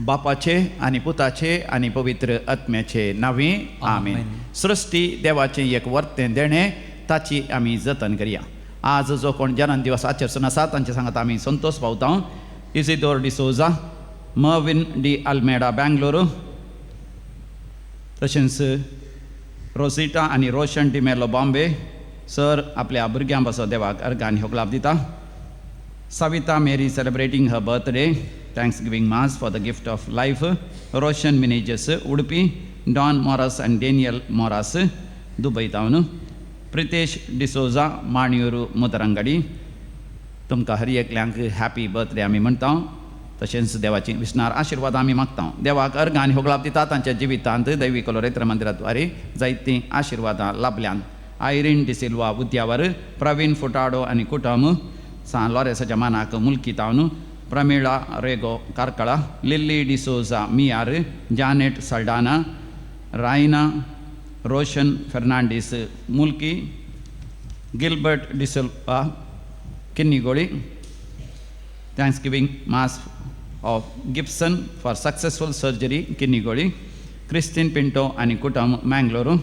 बापाचे आनी पुताचे आनी पवित्र आत्म्याचे नांवी आमीन. सृश्टी देवाचें एक वर्तें देणें ताची आमी जतन करया. आज जो कोण जन्म दिवस आचरसून आसा तांचे सांगात आमी संतोष पावता. इजिदोर डिसोजा, मर्विन डी आल्मेडा बेंगलोर, तशेंच रोसिटा आनी रोशन डी मेलो बॉम्बे. सर आपल्या भुरग्यां पासो देवाक अर्गान ह्यो लाभ दिता. Savita Mary celebrating her birthday, Thanksgiving Mass for the gift of life. Roshan Manages, Udupi, Don Morris and Daniel Morris, Dubai Town. Pritesh D'Souza, Maniuru, Mutarangadi. तुमकां हर एकल्यांक हॅपी बर्थडे आमी म्हणटा. तशेंच देवाची विस्नार आशिर्वाद आमी मागता. देवाक अर्घ आनी होगलाप दिता. तांच्या जिवितांत दैवी कलोरेत्र मंदिराद्वारे जायतीं आशिर्वादां लाभल्यांत. आयरीन डिसिल्वा उद्यावर, प्रवीण फुटाडो आनी कुटुंब, सान लॉरेसाच्या मानाक मुल्की तावन, प्रमिळा रेगो कारकळा, लिल्ली डिसोजा मियार, जानेट सल्डाना, रायना Roshan Fernandes Mulki, Gilbert D'Silva Kinnigoli. Thanksgiving mass of Gibson for successful surgery Kinnigoli. Christine Pinto आनी कुटुंब मँगलोर.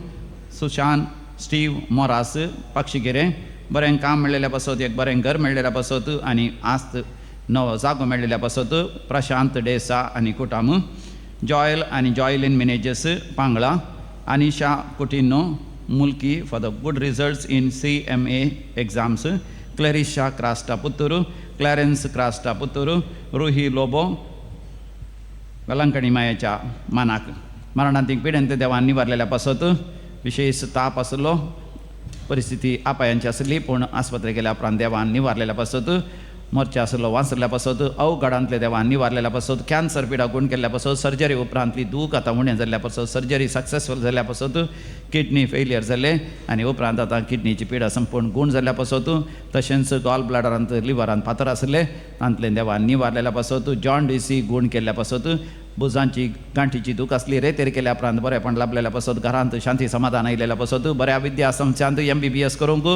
सुशांत स्टीव मोरास पक्षिगिरे. बरें काम मेळिल्ल्या पासत, एक बरें घर मेळिल्ल्या पासत आनी आस्त नवो जागो मेळिल्ल्या पासत प्रशांत डेसा आनी कुटुंब. जॉयल आनी Joyline Menezes पांगळा. Anisha Coutinho Mulki for the good results in CMA exams. Clarissa Crasta Puttur, Clarence Crasta Puttur. Ruhi Lobo Velankanni मायेच्या मानाक मरणांतीक पिडेंत देवान निवारलेल्या पासत विशेष ताप आसलो, परिस्थिती आपायांची आसली, पूण आस्पत्रेक गेल्या उपरांत देवान निवारलेल्या पासत मोर्चे आसलो वाचरल्या पासत अवघडांतले देवान निवारलेल्या पासत कॅन्सर पिडा गुण केल्ल्या पासत सर्जरी उपरांतली दूख आतां उणें जाल्ल्या पासत सर्जरी सक्सेसफूल जाल्ल्या पासत किडनी फेलियर जाले आनी उपरांत आतां किडनीची पिडा संपूर्ण गुण जाल्ल्या पासत तशेंच गॉल ब्लॅडरांत लिव्हरांत फातर आसले तांतलें देवान निवारलेल्या पासत जॉन्डिसी गुण केल्ल्या पासत बुजांची गांठीची दूख आसली रेतेर केल्या उपरांत बरेपण लाभलेल्या पासत घरांत शांती समाधान आयलेल्या पासत बऱ्या विद्या संस्थांत MBBS करूंक,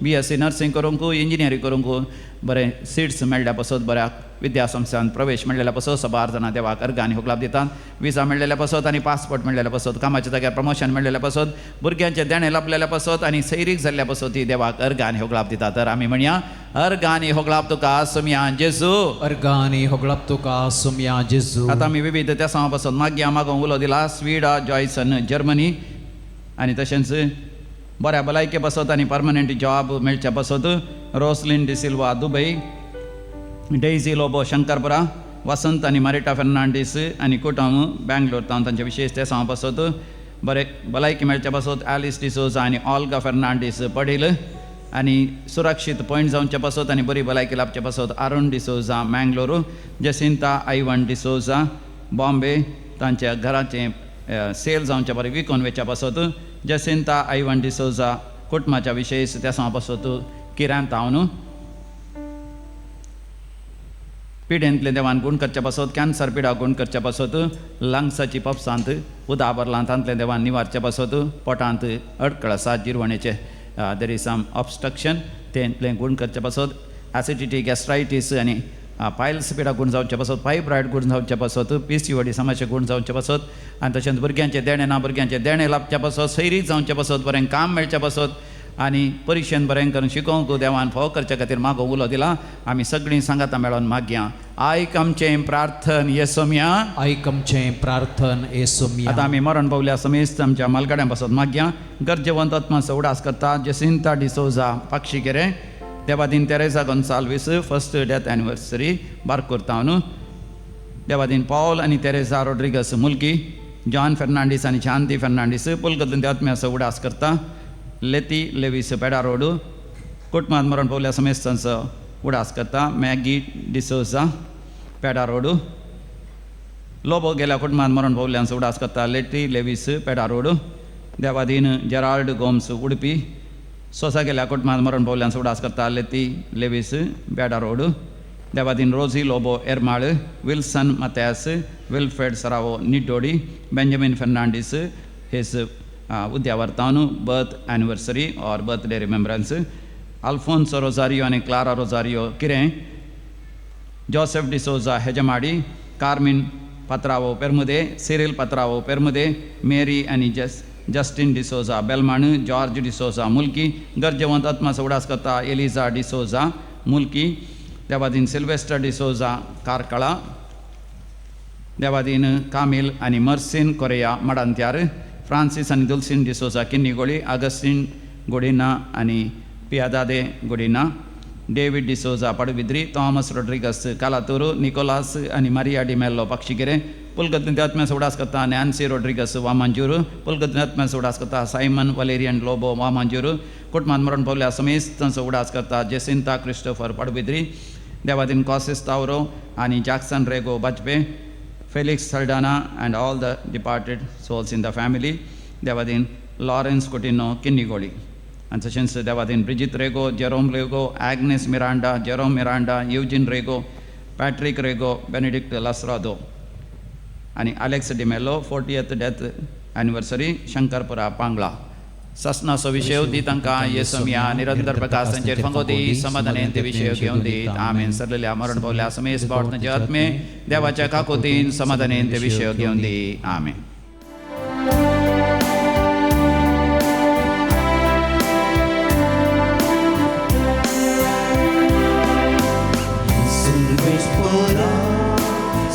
BSc नर्सिंग करूंक, इंजिनियरींग करूंक बरें सीट्स मेळ्ळ्या पासत बऱ्या विद्या संस्थांत प्रवेश मेळ्ळेल्या पासत 12 जाणां देवाक अर्घ आनी होगलाप दितात. विजा मेळ्ळेल्या पासत आनी पासपोर्ट मेळ्ळेल्या पासत कामाच्या जाग्यार प्रमोशन मेळ्ळेल्या पासत भुरग्यांचे देणे लाभलेल्या पासत आनी सैरीक जाल्ल्या पासत ही देवाक अर्घ आनी होगलाप दितात. तर आमी म्हणया अर्घ आनी होगलाप तुका सुमया जेजू. अर्घ आनी होगलाप तुका सुमया जेजू. आतां आमी विविध त्या सांगा पासत मागया मागोवंक उलो दिला. स्वीडा जॉयसन जर्मनी आनी तशेंच बऱ्या भलायके पासत आनी पर्मनंट जॉब मेळच्या पासत रोसलिन डिसिल्वा दुबय. डेझी लोबो शंकरपुरा. वसंत आनी मारिटा फर्नांडीस आनी कुटुंब बेंगलोर तावन तांचे विशेष ते सांग पासत बरें भलायकी मेळच्या पासत ॲलिस डिसोजा आनी ऑल्गा फर्नांडीस पडील आनी सुरक्षीत पॉयंट जावचे पासत आनी बरी भलायकी लाभचे पासत अरुण डिसोजा मँगलोर. जसिंता आयवन डिसोजा बॉम्बे तांच्या घराचें सेल जावचे बरें विकून वेच्या पासत जसिंता आयवन डिसोजा कुटुंबाच्या विशेष त्या सांग पासत किरान तावन पिडेंतले देवान गुण करच्या पासत कॅन्सर पिडा गुण करच्या पासत लंग्साची पप्सांत उदा भरलां तांतले देवान निवारच्या पासत पोटांत अडकळ आसा जिरवणेचे देर इज सम ऑब्स्ट्रक्शन तेंतले गुण करच्या पासत ॲसिडिटी गॅस्ट्रायटीस आनी पायल्स पिडा गुण जावचे पासत फायब्रॉयड गुण जावचे पासत PCOD समस्या गुण जावचे पासत आनी तशेंच भुरग्यांचे देणे ना भुरग्यांचे देणे लाभचे पासत सैरीक जावचे पासत बरें काम मेळचे पासत आनी परिक्षेन बरें करून शिकोवंक देवान फोव करचे खातीर मागो उलो दिला. आमी सगळीं सांगाता मेळोन मागया आयक आमचें प्रार्थन येसोम्या. आयक आमचें प्रार्थन येसोम्या. आतां आमी मरण पावल्या समेस्त आमच्या मालगाड्यां पासत मागया. गरजेवंत आत्माचो उडास करता जसिंता डिसोजा पाक्षिकेरे. देवादीन Teresa Gonsalves first death anniversary Barkur तावन. देवादीन पॉल आनी तेरेसा रोड्रिगस मुल्की. जॉन फर्नांडीस आनी शांती फर्नांडीस पुलगतून आत्म्याचो उडास करता. लेती लेवीस पेडा रोड कुटुंबांत मरण पावल्या समेस्तांचो उडास करता. मॅगी डिसोजा पेडा रोड. लोबो गेल्या कुटुंबांत मरण पावल्यांचो उडास करता. लेटी लेवीस पेडा रोड. देवादीन जेराल्ड गोम्स उडपी. सोसा गेल्या कुटुंबांत मरण पावल्यांचो उडास करता. लेती लेवीस पेडा रोड. देवादीन रोजी लोबो एरमाळ. विल्सन मथॅस विल्फ्रेड सरावो निडोडी. बेंजामिन फर्नांडीस हेज उद्यावर तावन बर्थ एनिवर्सरी और बर्थडे रिमेंब्रन्स. अल्फोन्सो रोजारियो आनी क्लारा रोजारियो किरें. जोसेफ डिसोजा हेजमाडी. कार्मिन पत्रावो पेरमुदे सिरिल पत्रावो पेरमुदे मेरी आणि जस्टिन डिसोजा बेलमाण जॉर्ज डिसोजा मुल्की गरजेवंत आत्माचो उडास करता एलिझा डिसोजा मुल्की देवादीन सिल्वेस्टर डिसोजा कारकळा देवादीन कामिल आणि मर्सिन कोरेया मडांत्यार फ्रांसीस आणि दुल्सिन डिसोजा किन्नीगोळी अगस्टिन गोडिना आणि पियादादे गोडिना डेविड डिसोजा पडबिद्री थॉमस रोड्रिगस कालातूರು निकोलास आणि मारिया डिमेल्लो पक्षिಗೆರೆ पुलगतनी आत्म्यास उडास करता नॅन्सी रोड्रिगस वामांजूರು पुलगतनी आत्म्यास उडास करता सायमन वलेरियन लोबो वामांजूರು कुटुंबात मरण पावल्या समेत तांचो उडास करता जेसिंता क्रिस्टोफर पडबिद्री देवादीन कॉसिस तावरो आणि Jackson Rego Bajpe Felix Saldanha and all the departed souls in the family देवादीन लॉरेन्स कोटिनो किन्नीगोळी आणि तशेंच देवादीन ब्रिजित रेगो जेरोम रेगो ॲग्नेस मिरांडा जेरोम मिरांडा युजिन रेगो पॅट्रिक रेगो बेनेडिक्ट लसरादो आणि Alex D'Mello 40th death anniversary Shankarpura Pangala ससनासो विषय दी तांकां येसमिया निरंतर प्रकाशांचेर फंगोदी समाधानेन ते विषय घेवन दीत आमेन सरलेल्या मरण पावल्या समेत बावटनाचे आत्मे देवाच्या काकोतीन समाधानेन ते विषय घेवन दी आमेन.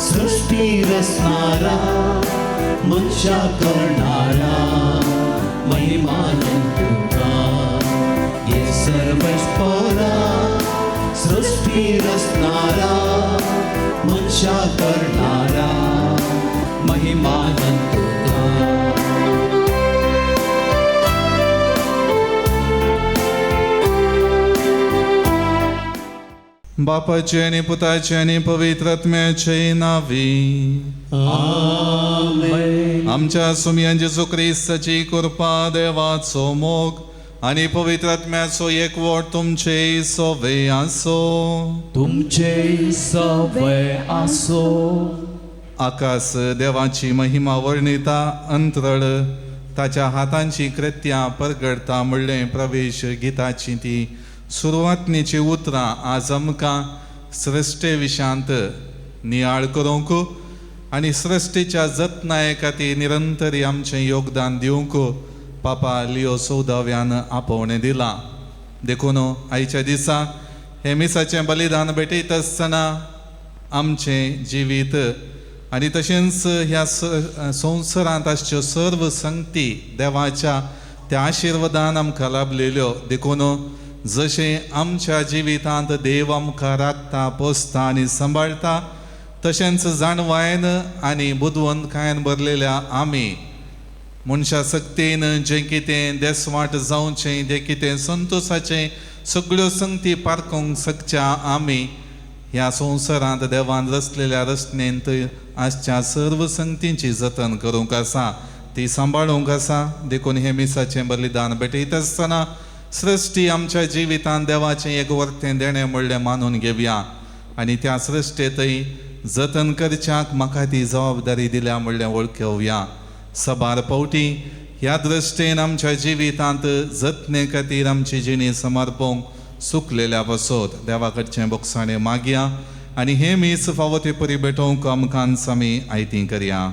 सृष्टी रचणारा मनुष्य करणारा महिमान तुका ये सर्वेश्वरा सृष्टी रचणारा मनुष्य करणारा महिमान तुका बापाचे आणि पुताचे आणि पवित्र आत्म्याचे नावी आमेन. आमच्या सुमियान जेजू ख्रिस्ताची कृपा देवाचो मोग आणि पवित्र आत्म्याचो एकवट तुमचे सोवे आसो. तुमचे सवय आसो. आकाश देवाची महिमा वर्णिता अंतरळ ताच्या हातांची कृत्या परगडता म्हणले प्रवेश गीताची ती सुरवातनीची उतरां आज आमकां सृश्टे विशांत नियाळ करूंक आनी सृश्टीच्या जतनाये खातीर निरंतर आमचें योगदान दिवंक पापा लिओ 14व्यान आपोवणें दिलां. देखून आयच्या दिसा हे मिसाचें बलिदान भेटयत आसतना आमचें जिवीत आनी तशेंच ह्या संवसारांत आसच्यो सर्व संगती देवाच्या त्या आशिर्वादान आमकां लाभलेल्यो. देखून जशें आमच्या जिवितांत देव आमकां राखता पोसता आनी सांबाळटा तशेंच जाणवायेन आनी बुदवंतकायेन भरलेल्या आमी मनशा सक्तीन जें कितें देसवाट जावचें जें कितें संतोशाचें सगळ्यो संगती पारखूंक शकच्या आमी ह्या संवसारांत देवान रचलेल्या रचनेंत आसच्या सर्व संगतींची जतन करूंक आसा ती सांबाळूंक आसा. देखून हे मिसाचें बलिदान भेटयत आसतना सृश्टी आमच्या जिवितांत देवाचें एक वर्तें देणें म्हणलें मानून घेवया आनी त्या सृश्टेंतय जतन करच्याक म्हाका ती जबाबदारी दिल्या म्हणलें वळखुया. सबार पावटी ह्या दृश्टेन आमच्या जिवितांत जतने खातीर आमची जिणी समर्पोवंक सुकलेल्या बसोत देवा कडचें बोगसाणें मागया आनी हे मीस फावो ते परी भेटोवंक आमकां आमी आयती करया.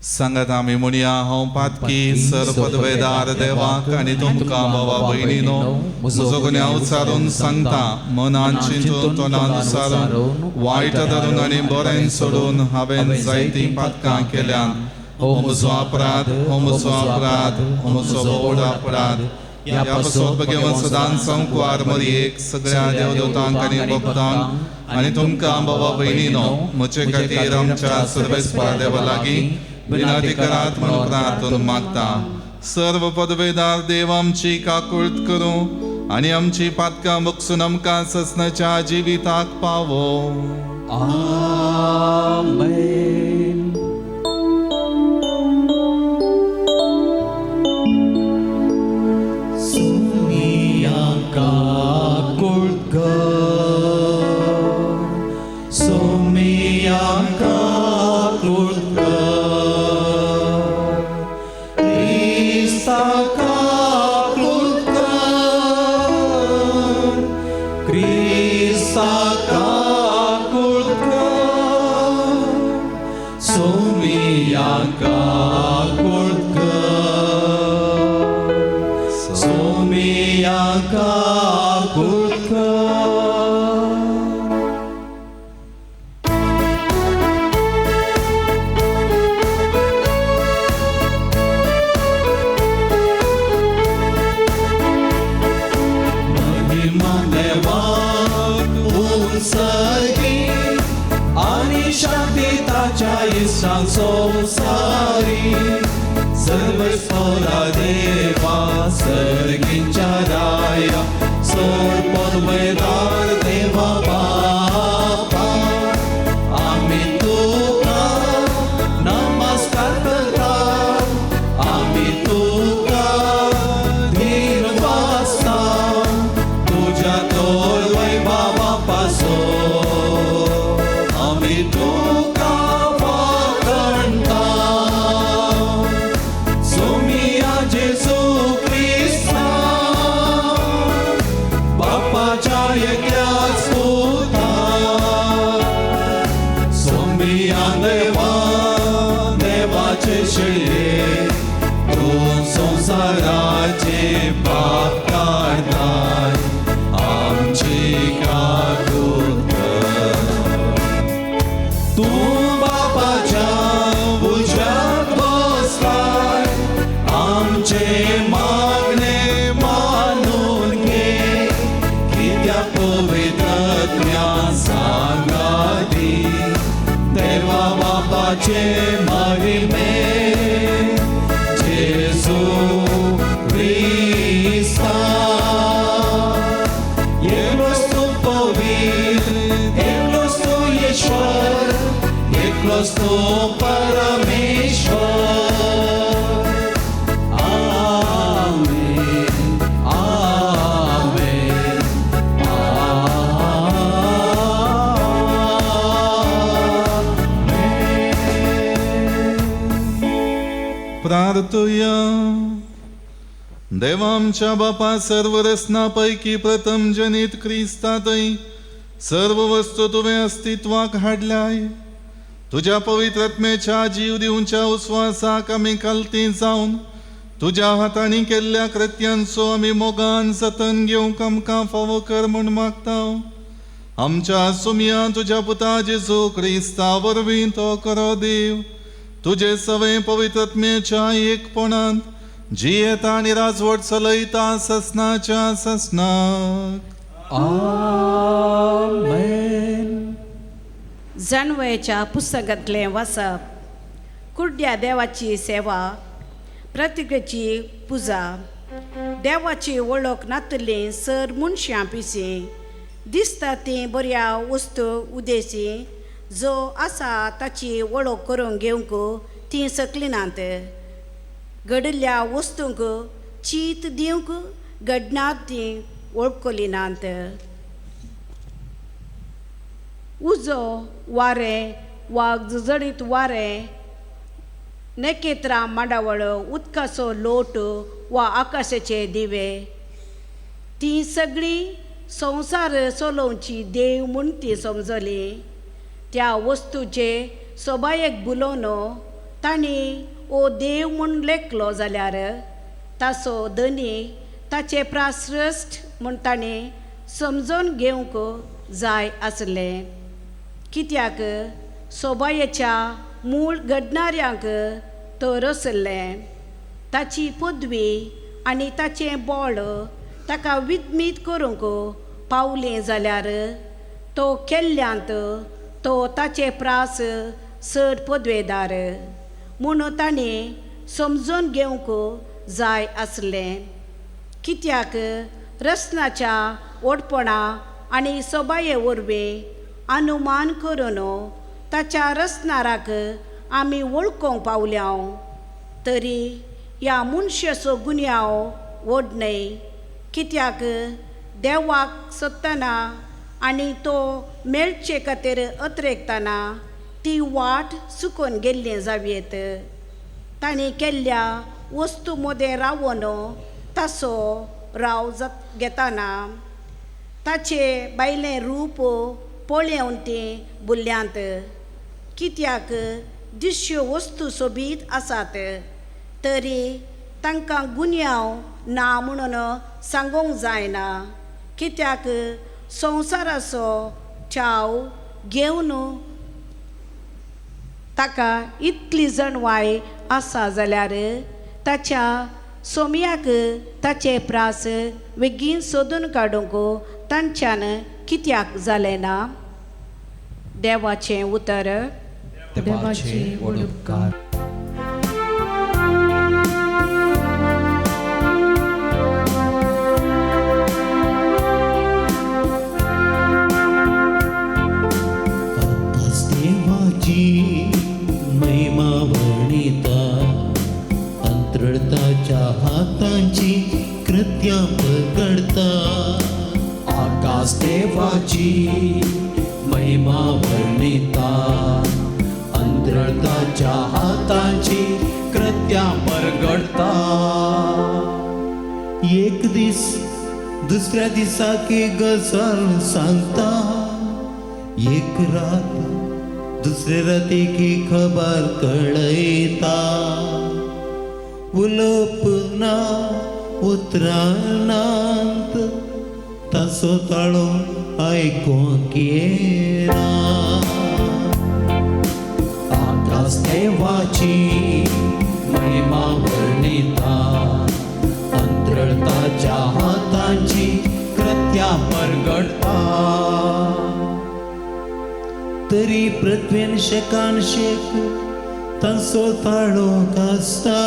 सांगात आमी म्हणया हांव पातकी सर पदवेदार देवाक आनी तुमकां भावा भयणीनो म्हजो गुन्यांव उचारून सांगता मनान चिंतून तोंडान उसारून वायट धरून आनी बरें सोडून हांवें जायतीं पातकां केल्यान हो म्हजो अपराध हो म्हजो अपराध हो म्हजो व्हड अपराध. ह्या पासत भगवन सदांच संकवार मरयेक सगळ्या देवदूतांक आनी भक्तांक आनी तुमकां भावा भयणीनो म्हजे खातीर आमच्या सर्वेस्परा देवा लागीं विनंती करात म्हणून प्रार्थना मागता. सर्व पदवेदार देव आमची काकुळट करूं आनी आमची पातकां मुगसून आमकां ससनाच्या जिविताक पावो. आमेन. सोनिया काकुळट कर सोमिया काकुळट Krista kaku क्रिस्तान संसारी सर्वस्वरा देवा सर्गींच्या राया सोपदवेदार देवा बापा आम्ही तुका नमस्कार करता आम्ही तुका धीर वाचता तुझ्या तोर वैभवा पासो आम्ही तुका वाखणता सोमिया जेजू ख्रिस्ता बापाच्या एकल्याच पुता सोमिया देवा देवाचे शिळे तू संसाराचे पाप काढताय आमची काकूत तू बापाच्या उज्यात बसलाय आमचे मागणे मानून घे कित्या पवित्रत्म्या सांगाती देवा बापाचे महिमे जेजू ख्रिस्ता एकलोच तू पवित्र एकलोच तू ईश्वर एकलोच तू परमेश्वर आमेन आमेन प्रार्थूया देवा आमच्या बापा सर्व रत्नांपैकी प्रथम जनित ख्रिस्तातय सर्व वस्तू तुवें अस्तित्वाक हाडल्याय तुझ्या पवित्रत्मेच्या जीव दिवच्या उस्वासाक आमी कालती जावन तुझ्या हातांनी केल्ल्या कृत्यांचो आमी मोगान जतन घेवंक आमकां फावो कर म्हूण मागता आमच्या सुमया तुझ्या पुता जेजू ख्रिस्ता वरवीं तो करो देव तुझे सवे पवित्रत्मेच्या एकपणांत जियेता आनी राजवट चलयता ससनाच्या ससनाक आमेन जाणवयाच्या पुस्तकांतलें वाचप कुड्ड्या देवाची सेवा प्रतिक्रेची पुजा देवाची वळख नातली सर मनशां पिशी दिसता ती बऱ्या वस्तू उदेशी जो आसा ताची वळख करून घेवंक ती सकली नात घडिल्ल्या वस्तूंक चीत दिवंक घडनात ती वळखली नात उजो वारें वा झुजडीत वारें नखेत्रां माडावळ उदकाचो लोट वा आकाशाचे दिवे ती सगळी संवसार चलोवची देव म्हूण ती समजली त्या वस्तूचे सोबायेक बुलोवन तांणी ओ देव म्हूण लेखलो जाल्यार ताचो धनी ताचे प्राश्रश्ट म्हूण ताणें समजून घेवंक जाय आसलें कित्याक सोबायेच्या मूळ घडणाऱ्यांक तो रसलें ताची पदवी आनी ताचें बोळ ताका विदमीत करूंक पावलें जाल्यार तो केल्ल्यांत तो ताचे प्रास चड पदवेदार म्हूण ताणें समजून घेवंक जाय आसलें कित्याक रसनाच्या ओडपणा आनी सोबाये वरवीं अनुमान करून ताच्या रसनाराक आमी वळखूंक पावल्या तरी ह्या मनशाचो गुन्यांव व्हड न्हय कित्याक देवाक सोदतना आनी तो मेळचे खातीर अत्रेकतना ती वाट चुकोवन गेल्ली जावयेत तांणी केल्ल्या वस्तू मदें रावून ताचो राव घेताना ताचे बायलें रूप पळोवन ती भुल्ल्यांत कित्याक दिश्यो वस्तू सोबीत आसात तरी तांकां गुन्यांव ना म्हणून सांगूंक जायना कित्याक संवसाराचो चाव घेवन ताका इतली जणवाय आसा जाल्यार ताच्या सोमयाक ताचे प्रास बेगीन सोदून काडूंक तांच्यान कित्याक जालें ना देवाचें उतर देवाचे व्हड उपकार. देवाची महिमा वर्णिता अंतरताच्या हातांची कृत्या पकडता. आकाश देवाची महिमा वर्णिता अंतरताच्या हातांची कृत्या परगडता. एक दीस दुसऱ्या दिसाकी गजाल सांगता. एक रात दुसरे रातीकी खबर कळयता. उलोपना उतरानांत तासो ताळो आयकोंक येना. आकाश देवाची महिमा वर्णिता अंतरताच्या हातांची कृत्या परगडता. तरी पृथ्वीन शेकान शेक तांचो ताळो आसता.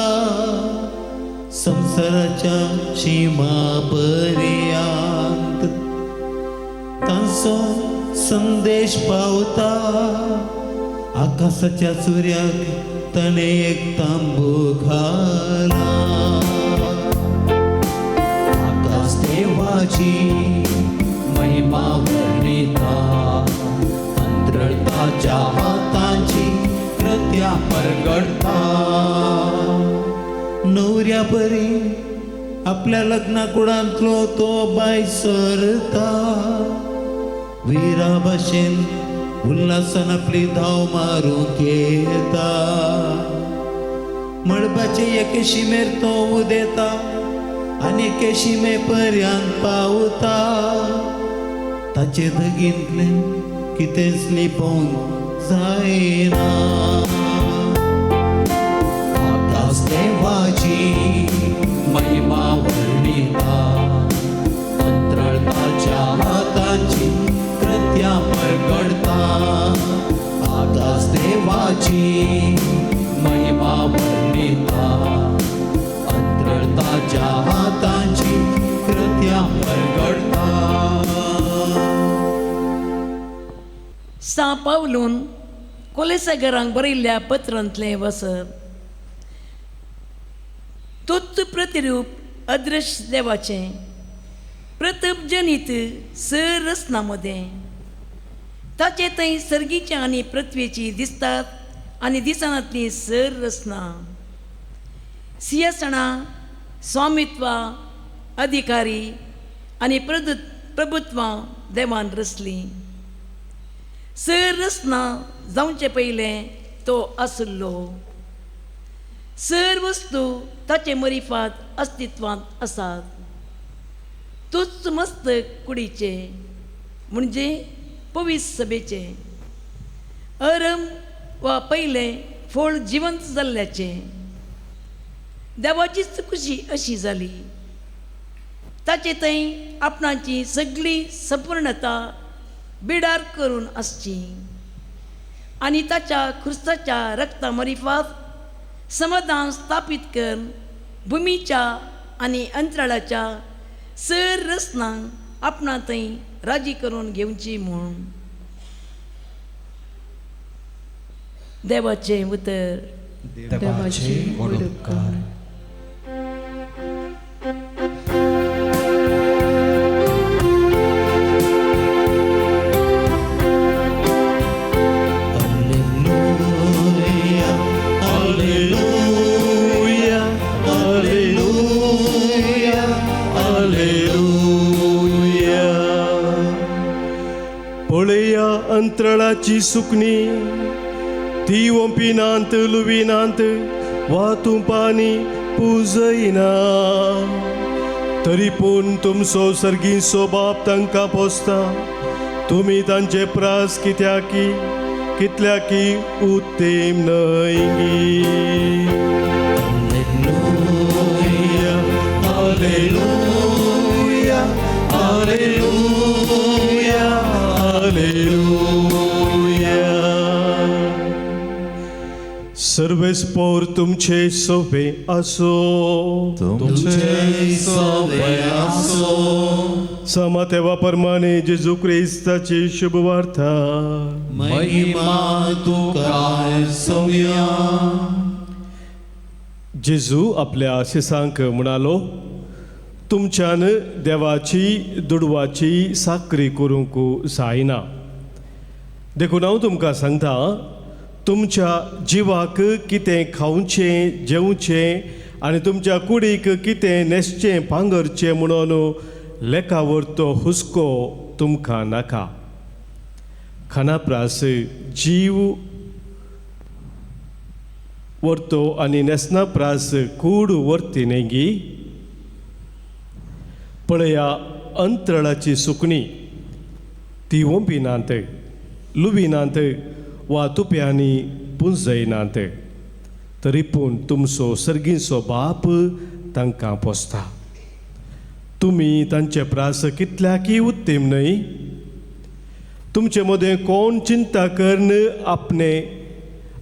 संसाराच्या शिमा पर्यंत तांचो संदेश पावता. आकाशाच्या सूर्याक ताणे एक तांबू घाला. आकाश देवाची महिमा वर्णिता अंतरताच्या हातांची कृत्या परगडता. नवऱ्या परी आपल्या लग्नाकुडांतलो तो बाय सरता. वीरा भाशेन उल्हासान आपली धाव मारूंक येता. मळबाचे एके शिमेर तो उदेता आनी एके शिमे पर्यंत पावता. ताचे दगींतले कितेंच लिपोवंक जायना. आकाश देवाची महिमा वर्णिता अंतरताच्या हातांची कृत्या परगडता. आकाश देवाची महिमा वर्णिता अंतरताच्या हातांची कृत्या परगडता. सा पावलून कोलेसगरांक बरयल्ल्या पत्रांतलें वसर. तोच प्रतिरूप अदृश्य देवाचें प्रतप जनीत सर रचनामध्ये. ताचे थंय सर्गीच्या आनी पृथ्वेची दिसतात आनी दिसांतली सर रचना. सिंहासनां, स्वामित्वा, अधिकारी आनी प्रभुत्वां देवान रचली. सर रचना जावचे पयलें तो आसलो. सर वस्तू ताचे मरिफात अस्तित्वांत आसात. तूच मस्तक कुडीचे म्हणजे पवित्र सभेचे. अरम वा पयले फोळ जिवंत जाल्ल्याचे. देवाचीच खुशी अशी जाली. ताचे थंय आपणाची सगळी संपूर्णता बिडार करून आसची आनी ताच्या ख्रिस्ताच्या रक्ता मरिफात समाधान स्थापीत करून भुमीच्या आनी अंतराळाच्या सर रचनांक आपणा थंय राजी करून घेवची म्हूण. देवाचें उतर. देवाचे व्हड उपकार. पळया अंतराळाची सुकणी ती ओंपिनांत लुविनांत वातू पानी पुजयना. तरी पूण तुमचो सर्गीचो बाप तांकां पोसता. तुमी तांचे प्रास कित्याकी कितल्याकी उत्तेम न्हयी. Hallelujah hallelujah hallelujah. सर्वेस्पोर तुमचे सोबे असो. तुमचे सोबे असो. समातेवा परमाने जेजू ख्रिस्ताची शुभ वार्ता. महिमा तुका सौम्या. जेजू आपल्या शिसांक म्हणालो, तुमच्यान देवाची दुडवाची साकरी करूंक जायना. देखून हांव तुमकां सांगता, तुमच्या जिवाक कितें खावचें जेवचें आनी तुमच्या कुडीक कितें न्हेसचें पांगरचें म्हणून लेखावर तो हुस्को तुमकां नाका. खानाप्रास जीव व्हरतो आनी न्हेसनाप्रास कूड व्हरती नेगी. पळया, अंतराळाची सुकणी ती ओंपिनात, लुबिनात वा तुप्यांनी पुंजयनात, तरी पूण तुमचो सर्गीचो बाप तांकां पोसता. तुमी तांचे प्रास कितल्याकी उत्तीम न्हय. तुमचे मदें कोण चिंता करन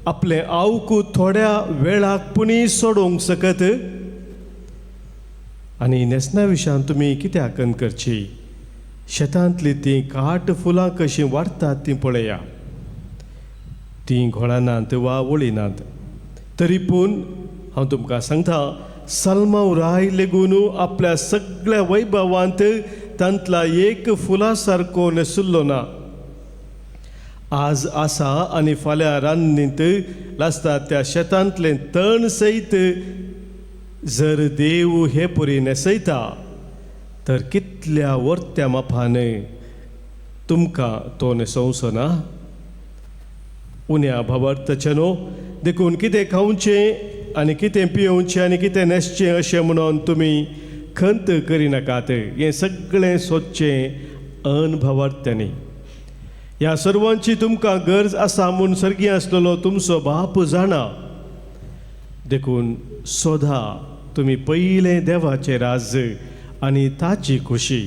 आपलें आवकू थोड्या वेळाक पुणी सोडूंक सकत. आनी न्हेसना विशयान तुमी कित्याक करची. शेतांतली ती काट फुलां कशीं वाडटात ती पळया. ती घोळानात वा वळिनात, तरी पूण हांव तुमकां सांगता, सलमांव राय लेगून आपल्या सगळ्या वैभवांत तांतला एक फुला सारको न्हेसुल्लो ना. आज आसा आनी फाल्यां रान्नींत लासता त्या शेतांतलें तण सयत जर देव हे परी न्हेसयता, तर कितल्या वर्त्या मापान तुमकां तो न्हेसोवचो ना. उण्या भावार्थाचे न्हू. देखून कितें खावचें आनी कितें पियोवचें आनी कितें न्हेसचें अशें म्हणून तुमी खंत करिनाकात. हें सगळें सोदचें अनभावार्थ्यांनी. ह्या सर्वांची तुमकां गरज आसा म्हूण सर्गी आसलेलो तुमचो बाप जाणा. देखून सोदा तुमी पयलें देवाचें राज्य आनी ताची खुशी,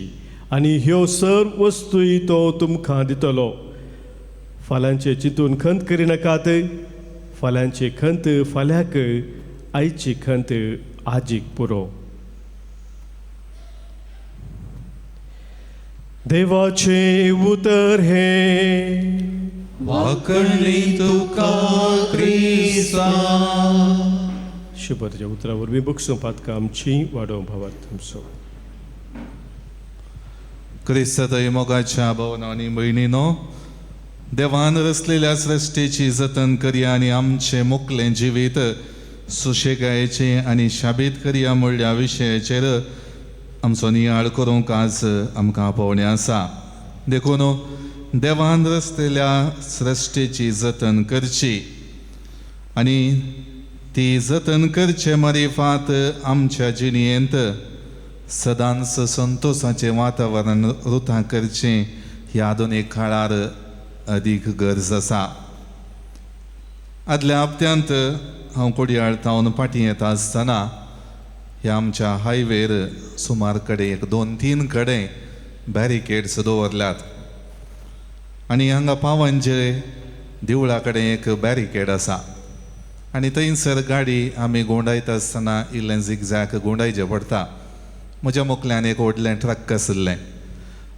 आनी ह्यो सर्व वस्तूय तो तुमकां दितलो. फाल्यांचे चिंतून खंत करिनाकात. फाल्यांची खंत फाल्यांक, आयची खंत आजीक पुरो. देवाचे उतर हे वाकणली तुका क्रिस्ता. शुभरच्या उतरा वरवीं बक्षो पातकां आमची वाडो भावार्थ तुमचो. क्रिस्तय मोगाच्या भवनांनी भयणीनो, देवान रचलेल्या सृश्टेची जतन करया आनी आमचे मुखलें जिवीत सुशेगायेचें आनी शाबीत करया म्हणल्या विशयाचेर आमचो नियाळ करूंक आज आमकां पावणें आसा. देखून देवान रचलेल्या सृश्टेची जतन करची आनी ती जतन करचे मारिफात आमच्या जिणेंत सदांच संतोषाचें वातावरण रुतां करचें ही आधुनीक काळार अदीक गरज आसा. आदल्या हप्त्यांत हांव कोडयाळ टावन पाटी येता आसतना ह्या आमच्या हायवेर सुमार कडेन 2-3 कडेन बॅरिकेड्स दवरल्यात. आनी हांगा पावंजे देवळा कडेन एक बॅरिकेड आसा. आनी थंयसर गाडी आमी गोंडायता आसतना इल्लें झिगझॅग गोंडायचें पडटा. म्हज्या मुखल्यान एक व्हडलें ट्रक आसलें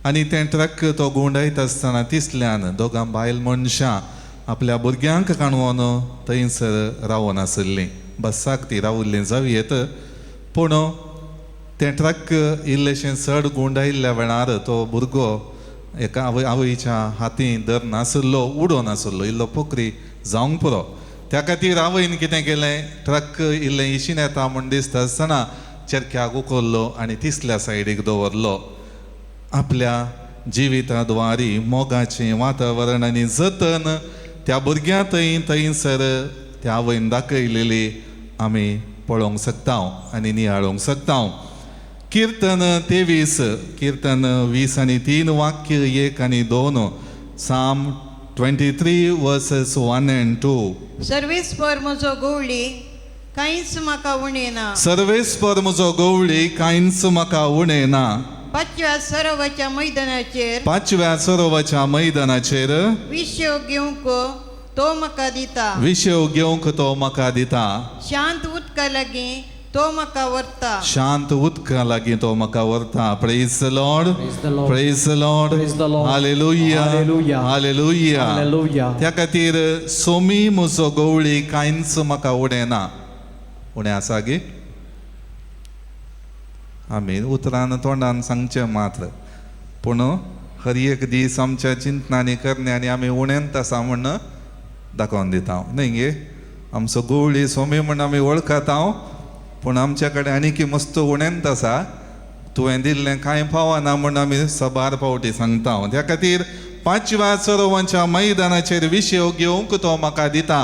आनी तें ट्रक तो गोंडायता आसतना तिसल्यान दोगां बायल मनशां आपल्या भुरग्यांक काणून थंयसर रावून आसलीं. बसाक ती रावल्लीं जावयेत, पूण तें ट्रक इल्लेशें चड गोंडायल्ल्या वेळार तो भुरगो एका आवयच्या हातीं धर नासलो, उडो नासलो, इल्लो पोखरी जावंक पुरो. त्या खातीर आवयन कितें केलें, ट्रक इल्लें इशीन येता म्हूण दिसता आसतना चरख्याक उखल्लो आनी तिसल्या सायडीक दवरलो. आपल्या जिविताद्वारी मोगाचें वातावरण आनी जतन त्या भुरग्यां थंयसर त्या आवयन दाखयलेली आमी पळोवंक शकता आनी नियाळोवंक शकता. कीर्तन 23, कीर्तन 20 आनी 3 वाक्य 1 आनी 2, साम 23 वर्सेस 1 and 2. सर्वेस्पर म्हजो गवळी कांयच म्हाका उणेना. सर्वेस्पर म्हजो गवळी कांयच म्हाका उणेना. 5व्या सरोवाच्या मैदानाचेर 5व्या सरोवाच्या मैदानाचेर विश्व घेवंक तो म्हाका दिता विशेव घेवंक तो म्हाका दिता शांत उदका लागीं तो म्हाका व्हरता शांत उदका लागीं तो म्हाका व्हरता. Praise the Lord, Praise the Lord. Praise the Lord, Praise the Lord. Hallelujah, Hallelujah. Hallelujah. Hallelujah. त्या खातीर सोमी म्हजो गवळी कांयच म्हाका उडेना. उणें आसा गे आमी उतरान तोंडान सांगचे मात्र, पूण हर एक दीस आमच्या चिंतनांनी करण्यांनी आमी उणेंत आसा म्हण दाखोवन दिता न्हय गे. आमचो गवळी सोमी म्हण आमी वळखता, पूण आमच्या कडेन आनीक मस्त उणेंत आसा. तुवें दिल्लें कांय पावना म्हण आमी सबार फावटी सांगता. त्या खातीर 5व्या सरोवाच्या मैदानाचेर विशेव घेवंक तो म्हाका दिता,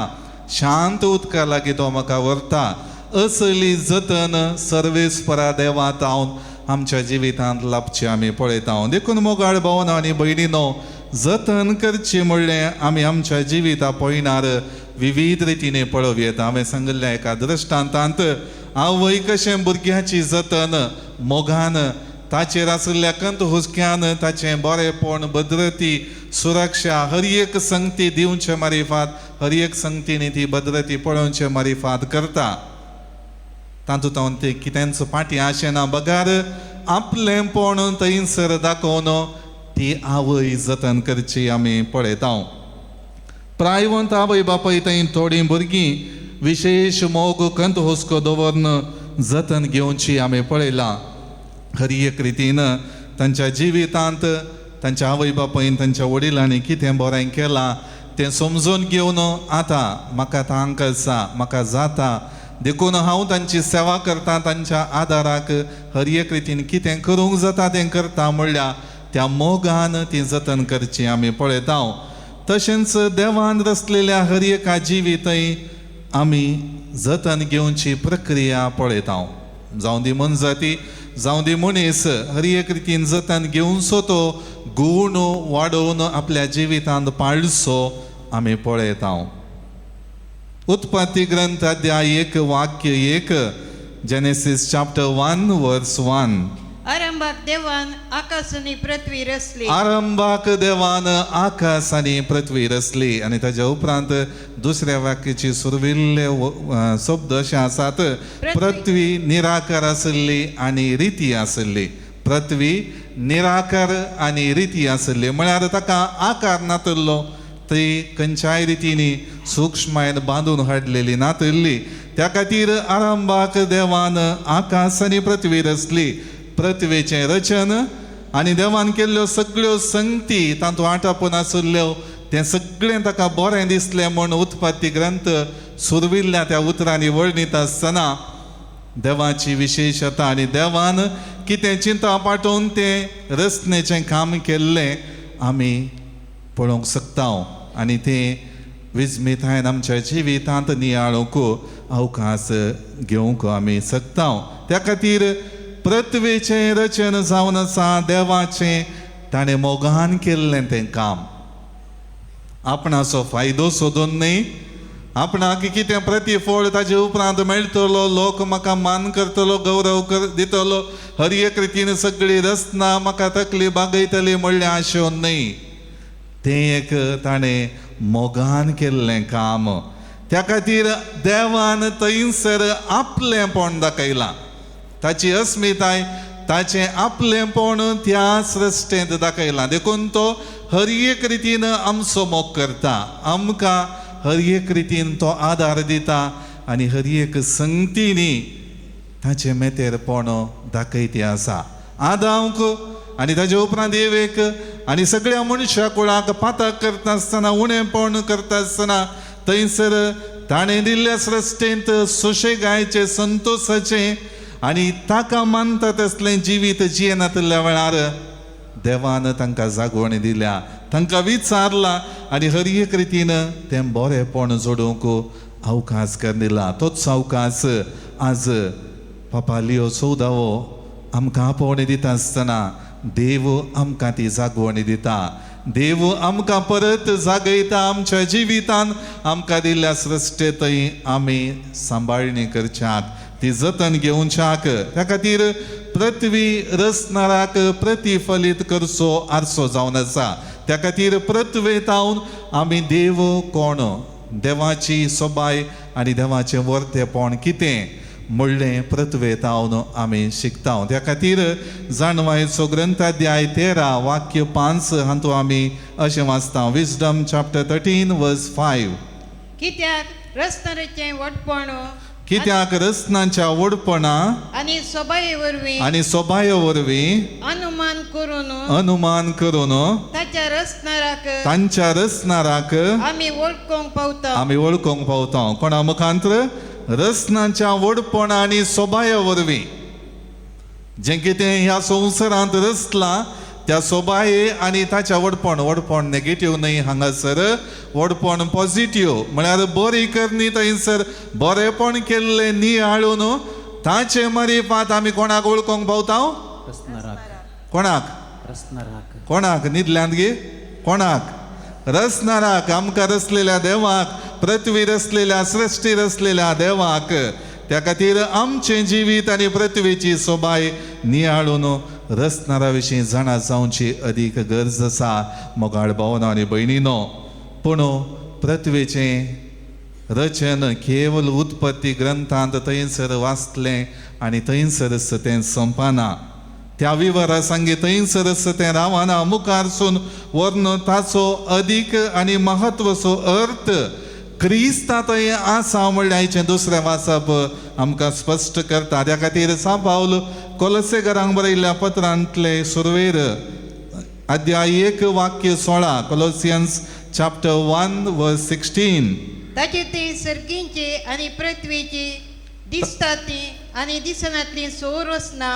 शांत उदका लागीं तो म्हाका व्हरता. असली जतन सर्वेस्परा देवांत हांव आमच्या जिवितांत लाभची आमी पळयता. देखून मोगाळ भावन आनी भयणीनो, जतन करची म्हणलें आमी आमच्या जिविता पळयणार विविध रितीने पळोव येता. हांवें सांगिल्ल्या एका दृश्टांतांत आवय कशें भुरग्याची जतन मोगान, ताचेर आशिल्ल्या कंत हुस्क्यान ताचें बरेंपण, भद्रती, सुरक्षा हर एक संगती दिवचे मारिफात, हर एक संगतींनी ती भद्रती पळोवचे मारिफात करता. तातूंत ते कितेंच फाटी आशेना. बगार आपलेंपण थंयसर दाखोवन ती आवय जतन करची आमी पळयता. प्रायवंत आवय बापाय थंय थोडीं भुरगीं विशेष मोग कंत हुस्को दवरून जतन घेवची आमी पळयलां. हर एक रितीन तांच्या जिवितांत तांच्या आवय बापायन तांच्या वडिलांनी कितें बरें केलां तें समजून घेवन आतां म्हाका तांक आसा, म्हाका जाता, देखून हांव तांची सेवा करता, तांच्या आदाराक हर एक रितीन कितें करूंक जाता तें करता म्हणल्यार त्या मोगान ती जतन करची आमी पळयता. तशेंच देवान रचलेल्या हर एका जिवितय आमी जतन घेवची प्रक्रिया पळयता. जावं दी मनजाती, जावं दी मनीस, हर एक रितीन जतन घेवचो तो गूण वाडोवन आपल्या जिवितांत पाळचो आमी पळयता. उत्पत्ती ग्रंथ अध्याय 1 वाक्य 1, जेनेसिस चॅप्टर 1 वर्स 1. आरंभाक देवान आकाश आनी पृथ्वी रचली. आरंभाक देवान आकाश आनी पृथ्वी रचली. आनी ताच्या उपरांत दुसऱ्या वाक्याची सुरविल्ले शब्द अशे आसात, पृथ्वी निराकार आसली आनी रिती आसली. पृथ्वी निराकार आनी रिती आसली म्हळ्यार ताका आकार नातल्लो, ती खंयच्याय रितीनी सूक्ष्मायेन बांदून हाडलेली नातल्ली. त्या खातीर आरंभाक देवान आकाश आनी पृथ्वी रचली. पृथ्वीचें रचन आनी देवान केल्ल्यो सगळ्यो संगती तातूंत आटापून आशिल्ल्यो तें सगळें ताका बरें दिसलें म्हूण उत्पत्ती ग्रंथ सुरविल्ल्या त्या उतरांनी वर्णीत आसतना देवाची विशेशता आनी देवान कितें चिंता पाठोवन तें रचनेचें काम केल्लें आमी पळोवंक शकता. आनी तें विस्मितायेन आमच्या जिवितांत नियाळूंक अवकाश घेवंक आमी शकता. त्या खातीर पृथ्वीचें रचन जावन आसा देवाचें, ताणें मोगान केल्लें तें काम. आपणाचो फायदो सोदून न्ही, आपणाक कितें प्रतिफळ ताजे उपरांत मेळटलो, लोक म्हाका मान करतलो, गौरव दितलो, हर एक रितीन सगळी रचना म्हाका तकली बागयतली म्हणलें आशेवन न्ही. तें एक ताणें मोगान केल्लें काम. त्या खातीर देवान थंयसर आपलेंपण दाखयलां, ताची अस्मिताय, ताचें आपलेंपण त्या सृश्टेंत दाखयलां. देखून तो हर एक रितीन आमचो मोग करता, आमकां हर एक रितीन तो आदार दिता आनी हर एक संगतीनी ताचें मेतेरपण दाखयती आसा. आदांक आनी ताचे उपरांत एवेक आनी सगळ्या मनशा कुळाक पातक करता आसतना, उणेपण करता आसतना थंयसर ताणें दिल्ल्या सृश्टेंत सुशेगायेचें, संतोशाचें आनी ताका मानता तसलें जिवीत जियेनातल्या वेळार देवान तांकां जागवण दिल्या, तांकां विचारला आनी हर एक रितीन तें बरेंपण जोडूंक अवकाश दिला. तोच अवकाश आज पापा लियो 14 आमकां आपोवणी दिता आसतना देव आमकां ती जागवण दिता. देव आमकां परत जागयता आमच्या जिवितान, आमकां दिल्ल्या सृश्टेंतय आमी सांबाळणी करच्याक, ती जतन घेवच्याक. त्या खातीर पृथ्वी रचणाराक प्रतिफलीत करचो आरसो जावन आसा. त्या खातीर प्रतवेतावन आमी देव कोण, देवाची सोबाय आनी देवाचें वर्तेपण कितें म्हणलें प्रतवेतावन आमी शिकता. त्या खातीर जाणवायचो ग्रंथाध्याय 13 वाक्य 5 हातूंत आमी अशें वाचता. विजडम चॅप्टर 13 वर्स 5. कित्याक रस्त्याचें वटपण कित्याक रसनाच्या वडपणा आनी सोबाये वरवीं आनी सोबायो वरवीं अनुमान करून ताच्या रचनाराक रसनाराक आमी वळखूंक पावता. आमी वळखूंक पावता. कोणा मुखांत्र रसनाच्या वडपणा आनी सोबाया वरवीं जें कितें ह्या संवसारांत रचलां त्या सोबाये आनी ताच्या वडपण नेगेटिव्ह न्हय, हांगासर वडपण पॉझिटिव्ह म्हळ्यार बरी करणी थंयसर बरेपण केल्लें नियाळून ताचे मारिफात आमी कोणाक वळखूंक पावता? कोणाक न्हिदल्यांत गे कोणाक? रचनाराक, आमकां रचलेल्या देवाक, पृथ्वी रचलेल्या सृश्टी रचलेल्या देवाक. त्या खातीर आमचें जिवीत आनी पृथ्वीची सोबाय नियाळून रचणारा विशीं जाणा जावची अदीक गरज आसा मोगाळ भावनो आनी भयणीनो. पूण पृथ्वीचें रचन केवल उत्पत्ती ग्रंथांत थंयसर वाचलें आनी थंयसरच तें संपना. त्या विवरा सांगे थंयसरच तें रावना. मुखारसून वर्ण ताचो अदीक आनी म्हत्वाचो अर्थ क्रिस्ता थंय आसा म्हणल्यार हाचें दुसरें वाचप आमकां स्पश्ट करता. त्या खातीर सा पावल कोलोसेकारांक बरयल्ल्या पत्रांतले सुरवेर अध्याय 1 वाक्य 16. कोलोसियन्स चॅप्टर 1 वर्स 16. ताचे ते सर्गींचे आनी पृथ्वीची दिसता ती आनी दिसनातली सोर रचना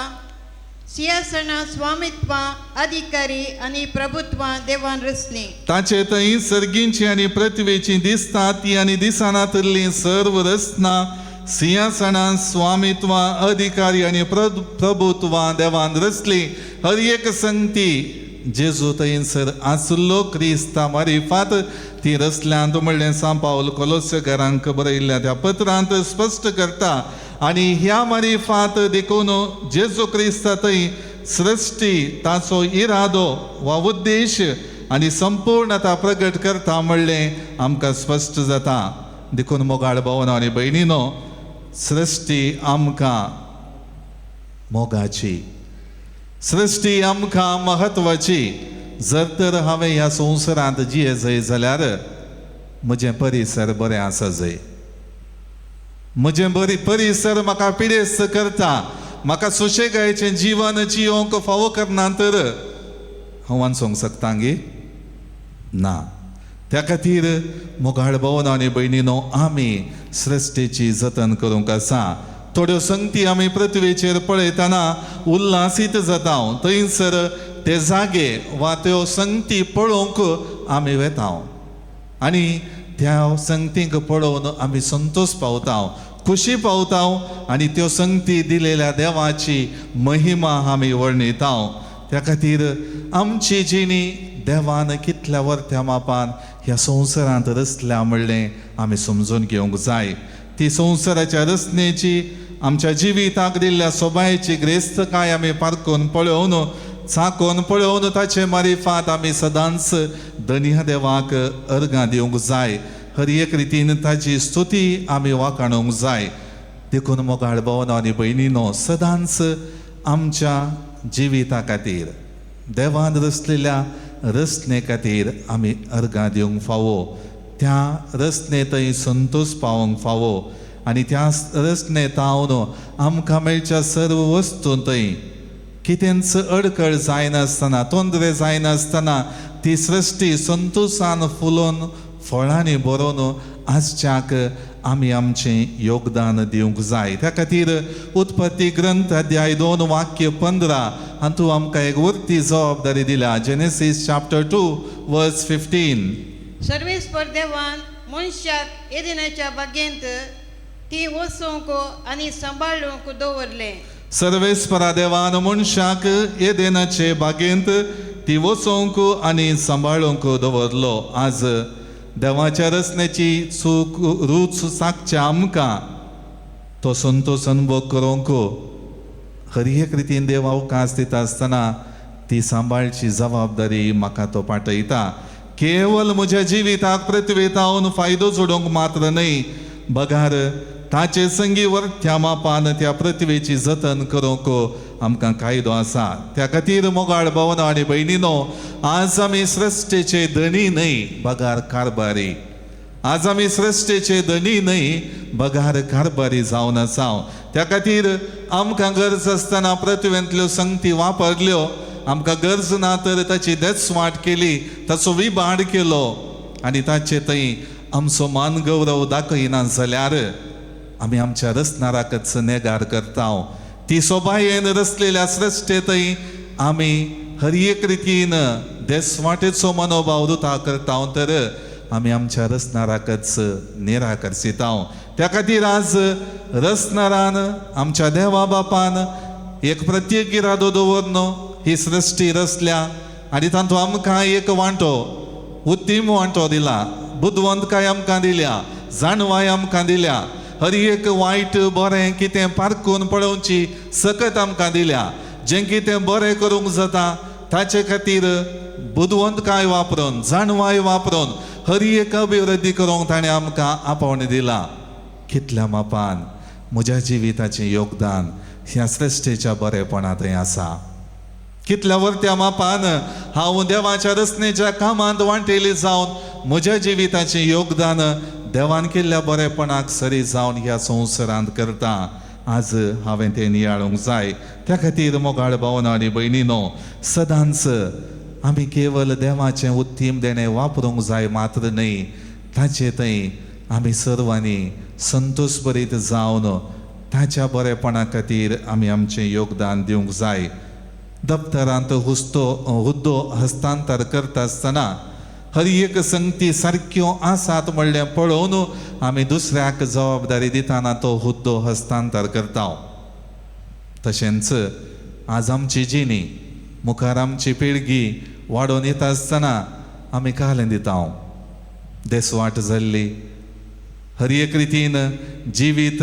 सिंहासना स्वामित्वा अधिकारी आनी प्रभुत्वा देवान रचली. ताचे थंय सर्गींची आनी पृथ्वीची दिसता ती आनी दिसनातली सर्व रचना सिंहासना स्वामित्वा अधिकारी आनी प्रभुत्वा देवान रचली. हर एक संगती जेजू थंयसर आसलो क्रिस्ता मारिफात ती रचल्यांत म्हणलें सा पावल कोलोसेकारांक बरयल्ल्या त्या पत्रांत स्पश्ट करता. आनी ह्या मारिफात देखून जेजू क्रिस्ता थंय सृश्टी ताचो इरादो वा उद्देश आनी संपूर्णता प्रगट करता म्हणलें आमकां स्पश्ट जाता. देखून मोगाळ भावनो आनी भयणीनो, सृश्टी आमकां मोगाची, सृश्टी आमकां महत्वाची. जर तर हांवें ह्या संवसारांत जिये जाय जाल्यार म्हजें परिसर बरें आसा जाय. म्हजें बरी परिसर म्हाका पिडेस्त करता, म्हाका सुशेगायेचें जिवन जियोंक फावो करना तर हांव वाचूंक शकता गे ना. त्या खातीर मोगाळ भावनो आनी भयणीनो, आमी सृश्टेची जतन करूंक आसा. थोड्यो संगती आमी पृथ्वीचेर पळयतना उल्हासीत जाता. थंयसर ते जागे वा त्यो संगती पळोवंक आमी वेता आनी त्या संगतींक पळोवन आमी संतोश पावता, खुशी पावता आनी त्यो संगती दिलेल्या देवाची महिमा आमी वर्णिता. त्या खातीर आमची जिणी देवान कितल्या वर्त्या मापान ह्या संवसारांत रचल्या म्हणलें आमी समजून घेवंक जाय. ती संवसाराच्या रचनेची आमच्या जिविताक दिल्ल्या सोबायेची ग्रेस्तकाय आमी पारखून पळोवन चाकोन पळोवन ताचे मारिफात आमी सदांच धन्य देवाक अर्गां दिवंक जाय. हर एक रितीन ताची स्तुती आमी वाखाणूंक जाय. देखून मोगाळ भावनो आनी भयणीनो, सदांच आमच्या जिविता खातीर देवान रचलेल्या रचने खातीर आमी अर्गां दिवंक फावो. त्या रचने थंय संतोश पावोंक फावो आनी त्या रचने तावन आमकां मेळच्या सर्व वस्तू थंय कितेंच अडखळ जायनासतना, तोंदरे जायनासतना ती सृश्टी संतोशान फुलोवन फळांनी भरोवन आजच्याक आमी आमचें योगदान दिवंक जाय. त्या खातीर उत्पत्ती ग्रंथ अध्याय 2 वाक्य 15 हातूंत आमकां एक उरती जबाबदारी दिल्या. जेनेसीस चॅप्टर 2 वर्स 15. सर्वेस्पर देवान मनशाक एदेनाच्या बागेंत ती वचोवंक आनी सांबाळूंक दवरलें. सर्वेस्परा देवान मनशाक एदेनाचे बागेंत ती वचोवंक आनी सांबाळूंक दवरलो. आज देवाच्या रचनेची चूक रूच सांगचे आमकां तो संतोश अनुभव करूंक हर एक रितीन देव अवकाश दिता आसतना ती सांबाळची जबाबदारी म्हाका तो पाठयता. केवळ म्हज्या जिविताक पृथ्वेत हांव फायदो जोडूंक मात्र न्हय, बगार ताचे संगी त्या मापान त्या पृथ्वेची जतन करूंक आमकां कायदो आसा. त्या खातीर मोगाळ भावनो आनी भयणीनो, आज आमी सृश्टेचे धनी न्हय, बगार कारभारी. आज आमी सृश्टेचे धनी न्हय, बगार कारभारी जावन आसाव. त्या खातीर आमकां गरज आसतना पृथ्वेंतल्यो संगती वापरल्यो, आमकां गरज ना तर ताची देसवाट केली, ताचो विबाड केलो आनी ताचे थंय आमचो मान गौरव दाखयना जाल्यार आमी आमच्या रचणाराकच नेगार करता. ती सोबायेन रचलेल्या सृश्टेंतय आमी हर एक रितीन देसवाटेचो मनोभाव रुता करता, तर आमी आमच्या रचणाराकच निराकर्शिता. त्या खातीर आज रचणारान आमच्या देवा बापान एक प्रत्येक इरादो दवरनो ही सृश्टी रचल्या आनी तातूंत आमकां एक वांटो, उत्तीम वांटो दिला. बुद्धवंतकाय आमकां दिल्या, जाणवाय आमकां दिल्या. हर एक वायट बरें कितें पारखून पळोवची सकत आमकां दिल्या. जें कितें बरें करूंक जाता ताचे खातीर बुद्धवंतकाय वापरून, जाणवाय वापरून हर एक अभिवृद्धी करूंक ताणें आमकां आपोवन दिला. कितल्या मापान म्हज्या जिविताचें योगदान ह्या सृश्टेच्या बरेपणांतय आसा. कितल्या वर्त्या मापान हांव देवाच्या रचनेच्या कामांत वांटेली जावन म्हज्या जिविताचें योगदान देवान केल्ल्या बरेपणाक सरी जावन ह्या संवसारांत करता. आज हांवें तें नियाळूंक जाय. त्या खातीर मोगाळ भावनो आनी भयणीनो, सदांच आमी केवळ देवाचें उत्तीम देणें वापरूंक जाय मात्र न्हय, ताचे थंय आमी सर्वांनी संतोश भरीत जावन ताच्या बरेपणा खातीर आमी आमचें योगदान दिवंक जाय. दप्तरांत हुद्दो हस्तांतर करता आसतना हर एक संगती सारक्यो आसात म्हणलें पळोवन आमी दुसऱ्याक जबाबदारी दितना तो हुद्दो हस्तांतर करता. तशेंच आज आमची जिणी, मुखार आमची पिळगी वाडोवन येता आसतना आमी कालें दिता. देसवाट जाल्ली हर एक रितीन जिवीत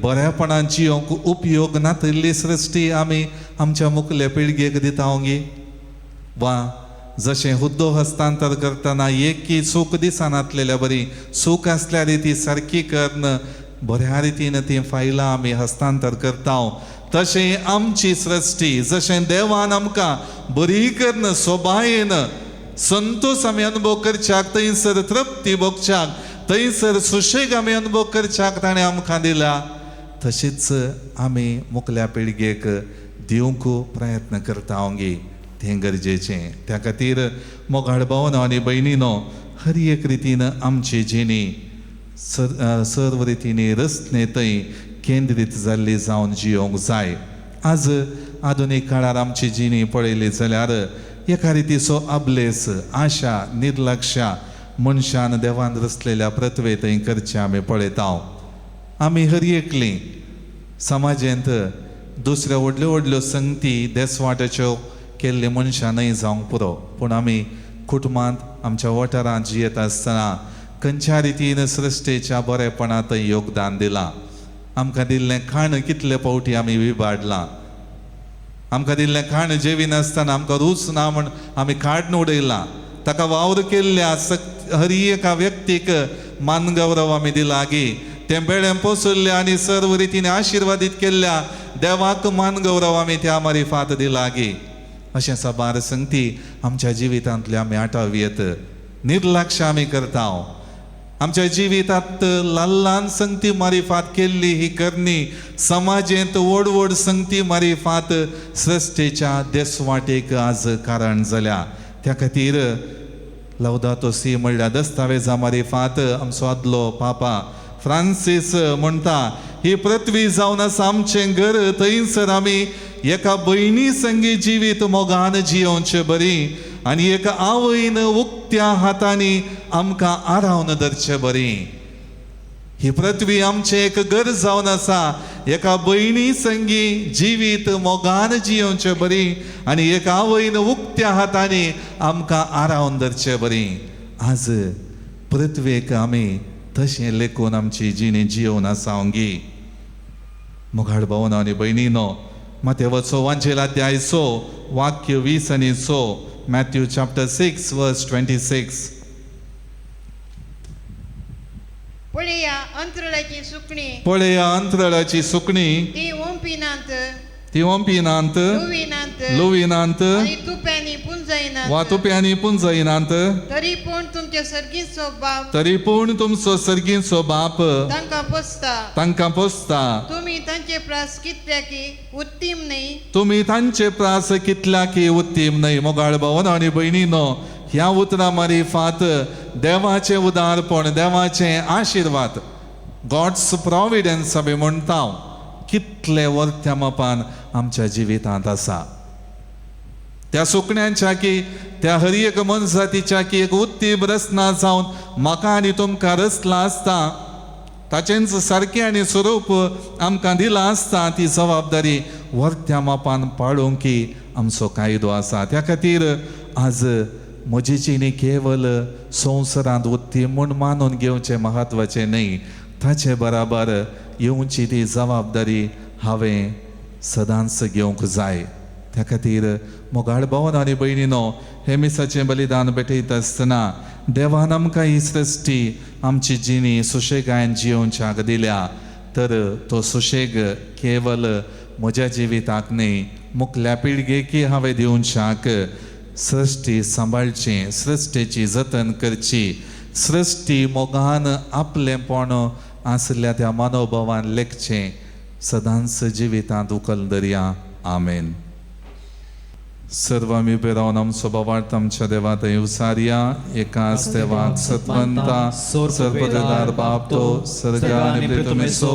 बऱ्यापणान जियोंक उपयोग नातिल्ली सृश्टी आमी आमच्या मुखले पिळगेक दिता गे. वा जशें हुद्दो हस्तांतर करतना एकी चूक दिसानातलेल्या बरी चूक आसल्यार ती सारकी करन बऱ्या रितीन ती फायलां आमी हस्तांतर करता, तशें आमची सृश्टी जशें देवान आमकां बरी करन सोबायेन संतोश आमी अनुभव करच्याक, थंयसर तृप्ती भोगच्याक, थंयसर सुशेग आमी अनुभव करच्याक ताणें आमकां दिला, तशीच आमी मुखल्या पिळगेक दिवंक प्रयत्न करता गे. तें गरजेचें. त्या खातीर मोगाळ भावनो आनी भयणीनो, हर एक रितीन आमची जिणी सर्व रितीनी रचनेतय केंद्रीत जाल्ली जावन जियोंक जाय. आज आधुनीक काळार आमची जिणी पळयली जाल्यार एका रितीचो अभलेस, आशा, निर्लक्ष्य मनशान देवान रचलेल्या प्रथवे थंय करचें आमी पळयता. आमी हर एकलीं समाजांत दुसऱ्या व्हडल्यो व्हडल्यो संगती देसवाट्याच्यो केल्ले मनशानय जावंक पुरो, पूण आमी कुटुंबांत आमच्या वाठारांत जियेत आसतना खंयच्या रितीन सृश्टेच्या बरेपणांत योगदान दिलां. आमकां दिल्लें खाण कितले फावटी आमी विबाडलां. आमकां दिल्लें खाण जेविनासतना आमकां रूच ना म्हण आमी काडून उडयलां. ताका वावर केल्ल्या हर एका व्यक्तीक मान गौरव आमी दिला गे. तें बेळें पोसुल्ल्या आनी सर्व रितीन आशिर्वादीत केल्ल्या देवाक मान गौरव आमी त्या मारिफात दिला गे. अशें साबार संगती आमच्या जिवितांतले आमी आटावयेत. निर्लक्ष्य आमी करता. आमच्या जिवितांत ल्हान ल्हान संगती मारिफात केल्ली ही करणी समाजेंत व्हड व्हड संगती मारिफात सृश्टेच्या देसवाटेक आज कारण जाल्या. त्या खातीर लौदातो सी म्हणल्या दस्तावेजा मारिफात आमचो आदलो पापा फ्रांसीस म्हणटा, ही पृथ्वी जावन आसा आमचें घर, थंयसर आमी एका भयणी संगी जिवीत मोगान जियोवचें बरी आनी एका आवयन उक्त्या हातांनी आमकां आरावन धरचें बरी. ही पृथ्वी आमचें एक घर जावन आसा, एका भयणी संगी जिवीत मोगान जियोवचें बरी आनी एका आवयन उक्त्या हातांनी आमकां आरावन धरचें बरी. आज पृथ्वेक आमी तशें लेखून आमची जिणी जियोवन आसा गे. मोगाळ भावनो आनी भयणीनो, Matewaचो वांचेल अध्याय 6 वाक्य 20 आनी 6. Matthew chapter 6 verse 26. पळया अंतराळाची सुकणी पळया अंतराळाची सुकणी ती ओंपिनांत ती ओंपिनांत लुविनांत आणि तुप्यांनी पुंजायनांत वा तुप्यांनी पुंजयनांत तरी पण तुमच्या सर्गीचो बाप तरी पूण तुमचो सर्गीचो बाप तांकां पोसता. तुम्ही तांचे प्रास कितल्या की उत्तीम न्ही. तुम्ही तांचे प्रास कितल्या की उत्तीम न्हय. मोगाळ भावन आनी भयणीनो, ह्या उतरां मारिफात देवाचे उदारपण, देवाचे आशिर्वाद, गॉड्स प्रॉविडन्स आमी म्हणटा कितले वर्त्या मापान आमच्या जिवितांत आसा. त्या सुकण्यांच्या की त्या हर एक मनजातीच्या की एक उत्तीम रचना जावन म्हाका आनी तुमकां रचला आसता, ताचेंच सारकें आनी स्वरूप आमकां दिलां आसता. ती जबाबदारी वर्त्या मापान पाळूंक की आमचो कायदो आसा. त्या खातीर आज म्हजी न्ही केवल संवसारांत उत्तीम म्हूण मानून घेवचें म्हत्वाचें न्ही, ताचे बराबर येवची ती जबाबदारी हांवें सदांच घेवंक जाय. त्या खातीर मोगाळ भावन आनी भयणीनो, हे मिसाचें बलिदान भेटयत आसतना देवान आमकां ही सृश्टी आमची जिणी सुशेगायन जियोवच्याक दिल्या. तर तो सुशेग केवल म्हज्या जिविताक न्ही, मुखल्या पिळगेकी हांवें दिवच्याक सृश्टी सांबाळची, सृश्टेची जतन करची, सृश्टी मोगान आपलेंपण आसल्या त्या मनोभावान लेखचें सदांच जिवितांत उखल दर्या. आमेन. सर्व आमी उबे रावन आमचो बोवाळ आमच्या देवा थंय उसारया. एकाच देवाक सतवंता सर्वदार बाप तो सर्गा आनी पृथ्वीचो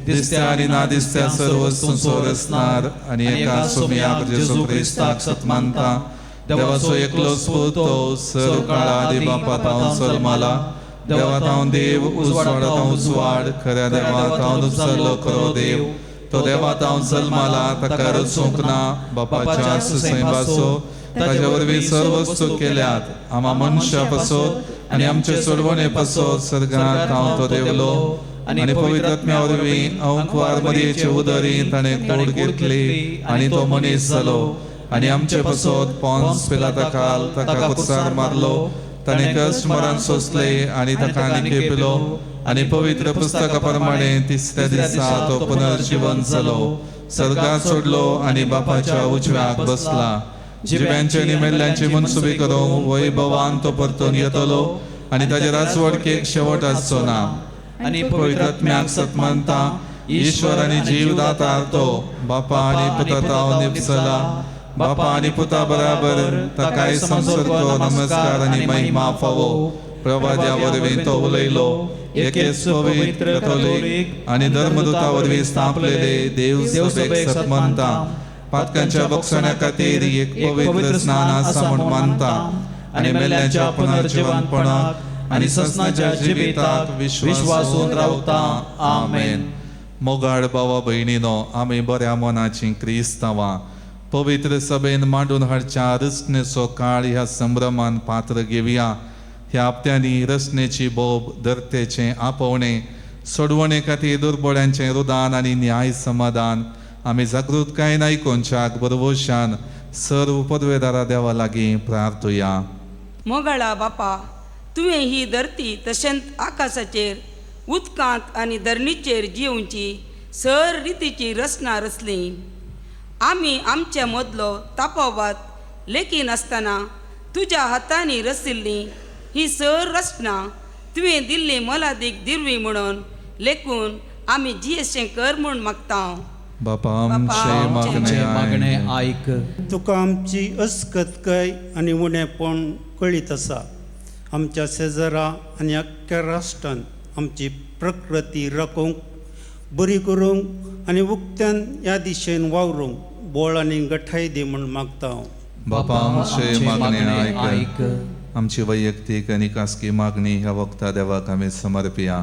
दिसत्या आनी ना दिसत्या सर्व वस्तूंचो रचणार आनी एकाच सोमयाक जेजू क्रिस्ताक सतमानता. देवाचो एकलोच पूत तो सर्व काळा आदी बापात हांव सलमाला. देवात हांव देव, उजवाडात हांव उजवाड, खऱ्या देवात हांव नुपसरलो खरो देव. तो देवात हांव जल्माला, ताका रचूंक ना. बापाच्या सैबासो ताचे वरवीं सर्व वस्तू केल्यात. आम्हा मनशां पासत आनी आमचे सोडवणे पासत सर्गांत हांव तो देवलो. आनी पवित्र आत्म्या वरवीं अंकुवार मरयेचे उदरी ताणें कूड घेतली आनी तो मनीस जालो. आनी आमचे पासत पोन्स पिलाताकाल ताका कुसार मारलो. ताणें कश्ट मरण सोंसले आनी ताका आनी केपिलो. आनी पवित्र पुस्तका प्रमाणे तिसऱ्या दिसा तो पुनर्जीवन जालो, सर्गांत सोडलो आनी बापाच्या उजव्याक बसला. जिव्यांचे आनी मेल्ल्यांची मनसुबी करूंक वैभवान तो परतून येतलो आनी ताचे राजवडकेक शेवट आसचो ना. आनी पवित्र आत्म्याक सतमानता, ईश्वर आनी जीवदातार तो बापा आनी पुता हांव निपसला. बापा आनी पुता बराबर ताकाय संसर्ग नमस्कार आनी महिमा फावो. प्रवाद्या वरवीं तो उलयलो. एकेच पवित्र कॅथोलिक आनी धर्मदूता वरवीं स्थापलेले देव सभेक सतमानता. पातकांच्या बक्षण्या खातीर एक पवित्र स्नान आसा म्हूण मानता. आनी मेल्ल्यांच्या पुनर्जीवनपणाक आनी ससनाच्या जिविताक विश्वासून रावता. आमेन. मोगाळ भावा भयणीनो, आमी बऱ्या मनाची क्रिस्तांवां पवित्र सभेन मांडून हाडच्या रचनेचो काळ ह्या संभ्रमान पात्र घेवया. ह्या हप्त्यांनी रचनेची बोब, धर्तेचें आपोवणे, सोडवणे खातीर दुर्बळ्यांचें रुदान आनी न्याय समाधान आमी जागृतकायेन आयकोनच्याक बरवशान सर्व पदवेदारा देवा लागीं प्रार्थुया. मोगाळा बापा, तुवें ही धरती तशेंच आकाशाचेर, उदकांत आनी धरणीचेर जिवची सर रितीची रचना रचली. आमी आमच्या मदलो तापोवाद लेखी नासतना तुज्या हातांनी रचिल्ली ही सर रचना तुवें दिल्ली मोलादीक दिरवी म्हणून लेखून आमी जियेचें कर म्हूण मागता. बापा आमचे मागणे आयक. तुका आमची अस्कतकाय आनी उणेपण कळीत आसा. आमच्या शेजारा आनी अख्ख्या राष्ट्रांत आमची प्रकृती राखूंक, बरी करूंक आनी उक्त्यान ह्या दिशेन वावरूंक बोळ आनी गठाय दी म्हूण मागता. बापा आमचे मागणे आयक. आमची वैयक्तीक आनी खासगी मागणी ह्या वखदा देवाक आमी समर्पया.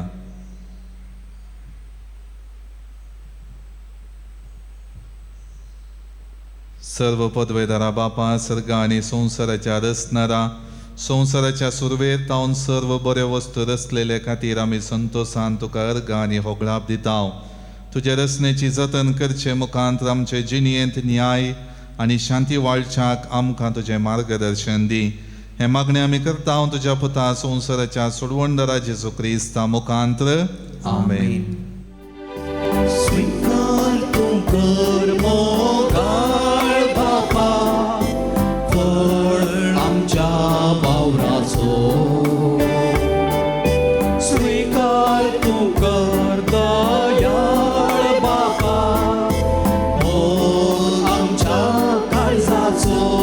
सर्व पदवेदारा बापा, सर्गा आनी संवसाराच्या रचणारा, संवसाराच्या सुरवेर तावन सर्व बऱ्यो वस्तू रचलेले खातीर आमी संतोशान तुका अर्घ आनी होगळाप दिता. तुझे रचनेची जतन करचे मुखांत आमचे जिणयेंत न्याय आनी शांती वाळच्याक आमकां तुजें मार्गदर्शन दी. हे मागणें आमी करता तुज्या पुता संवसाराच्या सोडवणदारा जेजू क्रिस्ता मुखांत. आमेन. स्वीकार तूं कर मोगाळ बापा फळ आमच्या वावराचो. स्वीकार तूं कर दयाळ बापा मोग आमच्या काळजाचो.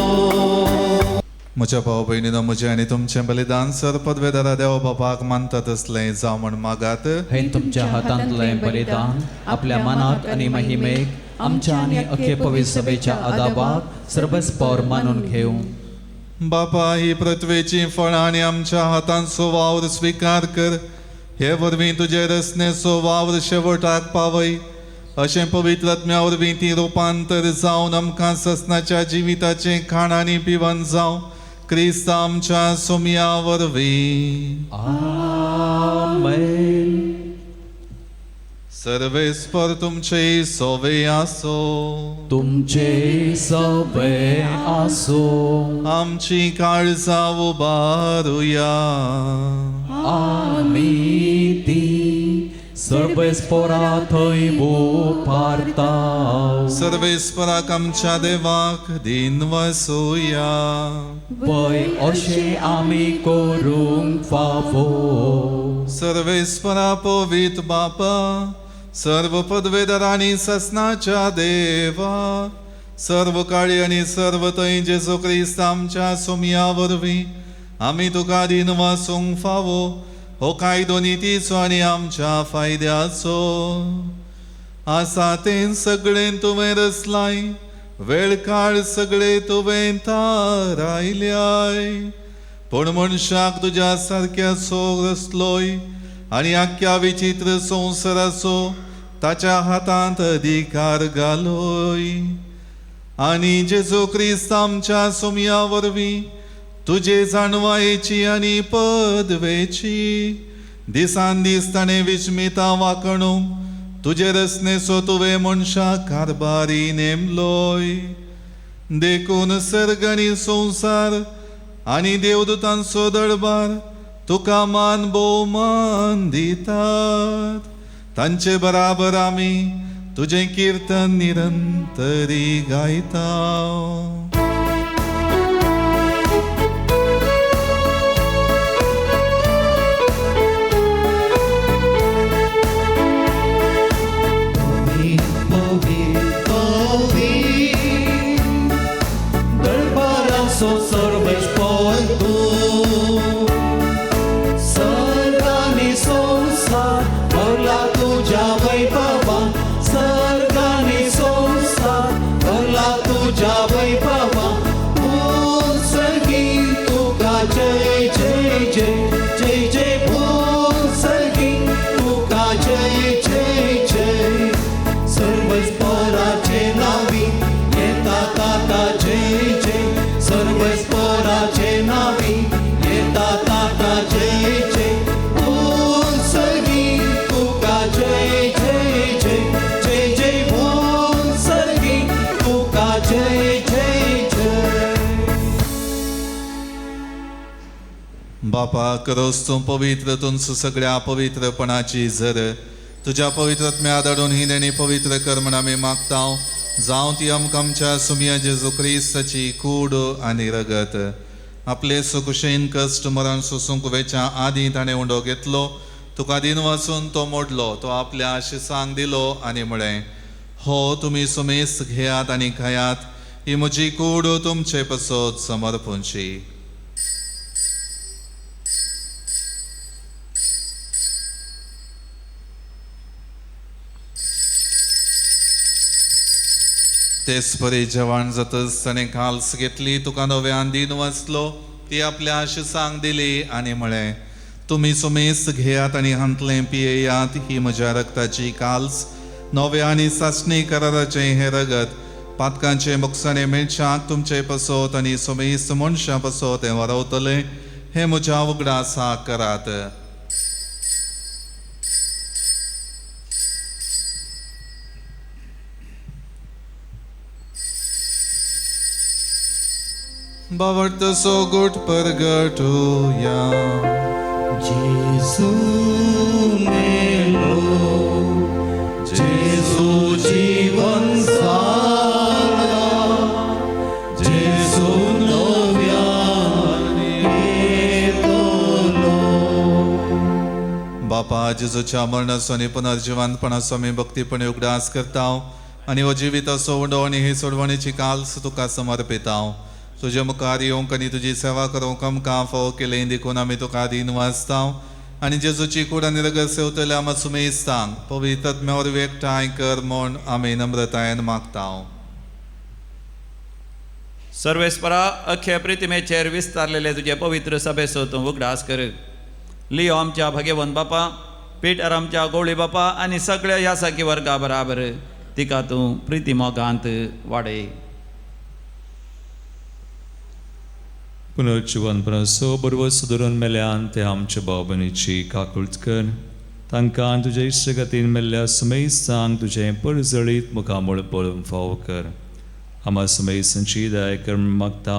म्हज्या भाव भयणीनो, म्हजें आनी तुमचें बलिदान सर पदवेदारा देवा बापाक मानता तसलें जावं म्हण मागात. हे तुमच्या हातांतलें बलिदान आपल्या मनात आनी महिमेक आमच्या आनी अख्खे पवित्र सभेच्या आदाबाक सर्वस्पर मानून घेवं. बापा, ही पृथ्वेची फळां आनी आमच्या हातांचो वावर स्विकार कर. हे वरवीं तुजे रचनेचो वावर शेवटाक पावय. अशें पवित्र आत्म्या वरवीं ती रुपांतर जावन आमकां ससनाच्या जिविताचें खाण आनी पिवण जावं. क्रिस्त आमच्या सोमया वरवीं. आमेन. सर्वेस्पर तुमचे सोवे आसो. तुमचे सवे आसो. आमची काळजां उबारुया. आमी ती सर्वेस्परा थंय उबारताव. सर्वेस्पराक आमच्या देवाक दिन वसूया. पय अशें आमी करूंक फावो. सर्वेस्परा पवित्र बापा, सर्व पदवेदारांनी ससनाच्या देवा, सर्व काळी आनी सर्व थंय जेजू क्रिस्त आमच्या सोमया वरवीं आमी तुका दिन वासूंक फावो. हो कायदो नितीचो आनी आमच्या फायद्याचो आसा. तें सगळें तुवें रचलाय. वेळ काळ सगळे तुवें थारायल्याय. पूण मनशाक तुज्या सारक्याचो रचलोय आनी आख्या विचित्र संवसाराचो ताच्या हातांत अधिकार घालोय. आनी जेजू क्रिस्त आमच्या सोमया वरवीं तुजे जाणवायेची आनी पदवेची दिसान दीस ताणें विस्मिता वाकणूक तुजे रचनेचो तुवें मनशाक कारभारी नेमलोय. देखून सर्ग आनी संवसार आनी देवदूतांचो दरबार तुका मान भोवमान दितात. तांचे बराबर आमी तुजें किर्तन निरंतरी गायता. दरबाराचो सर्वेस्पर तूं. सर्ग आनी संवसार भरला तुज्या वैभवान. सर्ग आनी संवसार भरला तुज्या वैभवान. भूल सर्गी तुका जय जय जय जय जय. भूल सर्गी तुका जय जय जय. सर्वेस्पराचे नावी येता ताता जय जय. सर्वेस्पराचे नावी येता ताता जय जय. भूल सर्गी तुका जय जय जय जय जय. भूल सर्गी तुका जय जय जय. बापा, करोस तूं पवित्र तुमचो सगळ्या पवित्रपणाची झर तुज्या पवित्रत्म्या धाडून ही देणी पवित्र कर म्हण आमी मागता. जावं ती आमकां आमच्या सुमया जेजू क्रिस्ताची कूड आनी रगत. आपले सुखशेन कश्ट मरण सोसूंक वेच्या आदीं ताणें उंडो घेतलो. तुका दिन वाचून तो मोडलो. तो आपल्या आशिसांक दिलो आनी म्हळें, हो तुमी सुमेस्त घेयात आनी खायात. ही म्हजी कूड तुमचे पसत समर्पूंची. तेच परी जेवण जातच ताणें काल्स घेतली. तुका नव्यान दिन वाचलो. ती आपल्या आशिसांक दिली आनी म्हळें, तुमी सुमेस्त घेयात आनी हांतलें पियेयात. ही म्हज्या रक्ताची काल्स, नव्या आनी सासणी कराराचें हें रगत. पातकांचे मोक्षाणे मेळच्याक तुमचे पसत आनी सुमेस्त मनशां पसत हें वारवतलें. हें म्हज्या उगडासाक करात. बावट सोगुट परगटूया. जेसू मेलो, जेसू जीवन सारा, जेसू नव्यान येतलो. बापा जेजूच्या मरणाचो आनी पुनर्जिवंतपणाचो आमी भक्तीपणे उगडास करता आनी हो जिविताचो उंडो आनी ही सोडवणेची काल्स तुका समर्पिता. तुजे मुखार येवंक आनी तुजी सेवा करूंक आमकां फावो केलें देखून आमी तुका दिन वाचता आनी जेजूची कूड आनी रगत सेवतले आमी सुमेस्तांक पवित्र आत्म्यावर एकठांय कर म्हूण आमी नम्रतायेन मागता. सर्वेस्परा अख्खे प्रितिमेचेर विस्तारलेले तुजे पवित्र सभेचो तूं उगडास कर. लियो आमच्या भगवंत बापा, पेटर आमच्या गवळी बापा आनी सगळ्या ह्या साकी वर्गा बराबर तिका तूं प्रिती मोगांत वाडय. पुनर्जिवनपणाचो बरोबर सुदारून मेल्यान ते आमच्या भाव भयणीची काकुळट कर. तांकां तुज्या इश्टगतीन मेल्ल्या सुमेस्तांक तुजें परजळीत मुखामोळ पळोवन फावो कर. आमा सुमेसांची दया कर मागता.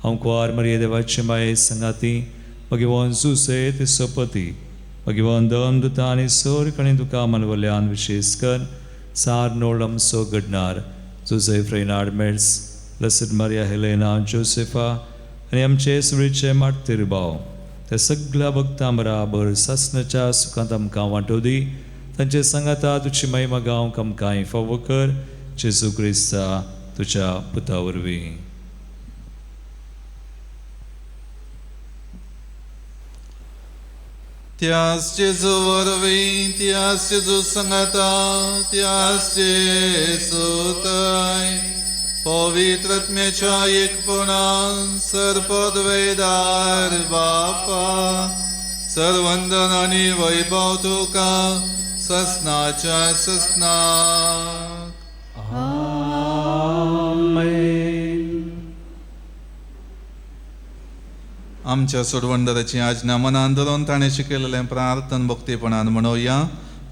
हांव कुंवार मरिये देवाचे माये संगाती भगवान जुसे ते सपती भगवान दमदुता आनी सर कणे तुका मनवल्यान विशेष कर. सार नोड आमचो घडणार जोसेफ रेनार्ड मेड्स, ब्लेसेड मारिया हेलेना जोसेफा आनी आमचे सुरीचे मार्तीर भाव त्या सगळ्या भक्तां बराबर सासणाच्या सुखांत आमकां वांटो दी. तांचे सांगाता तुजी महिमा गावंक आमकां फावो कर. जेजू क्रिस्ता तुज्या पुता वरवीं. त्याच जेजू वरवीं, त्याच जेजू सांगाता, त्याच जेजू थंय पवित्र आत्म्याच्या एकपणान सरपद वेदार बापा सर्वंदन आनी वैभव तुका ससनाच्या ससनाक. आमच्या सोडवंदराची आज्ञा मनान धरून ताणें शिकयलेलें प्रार्थन भक्तीपणान म्हणोया.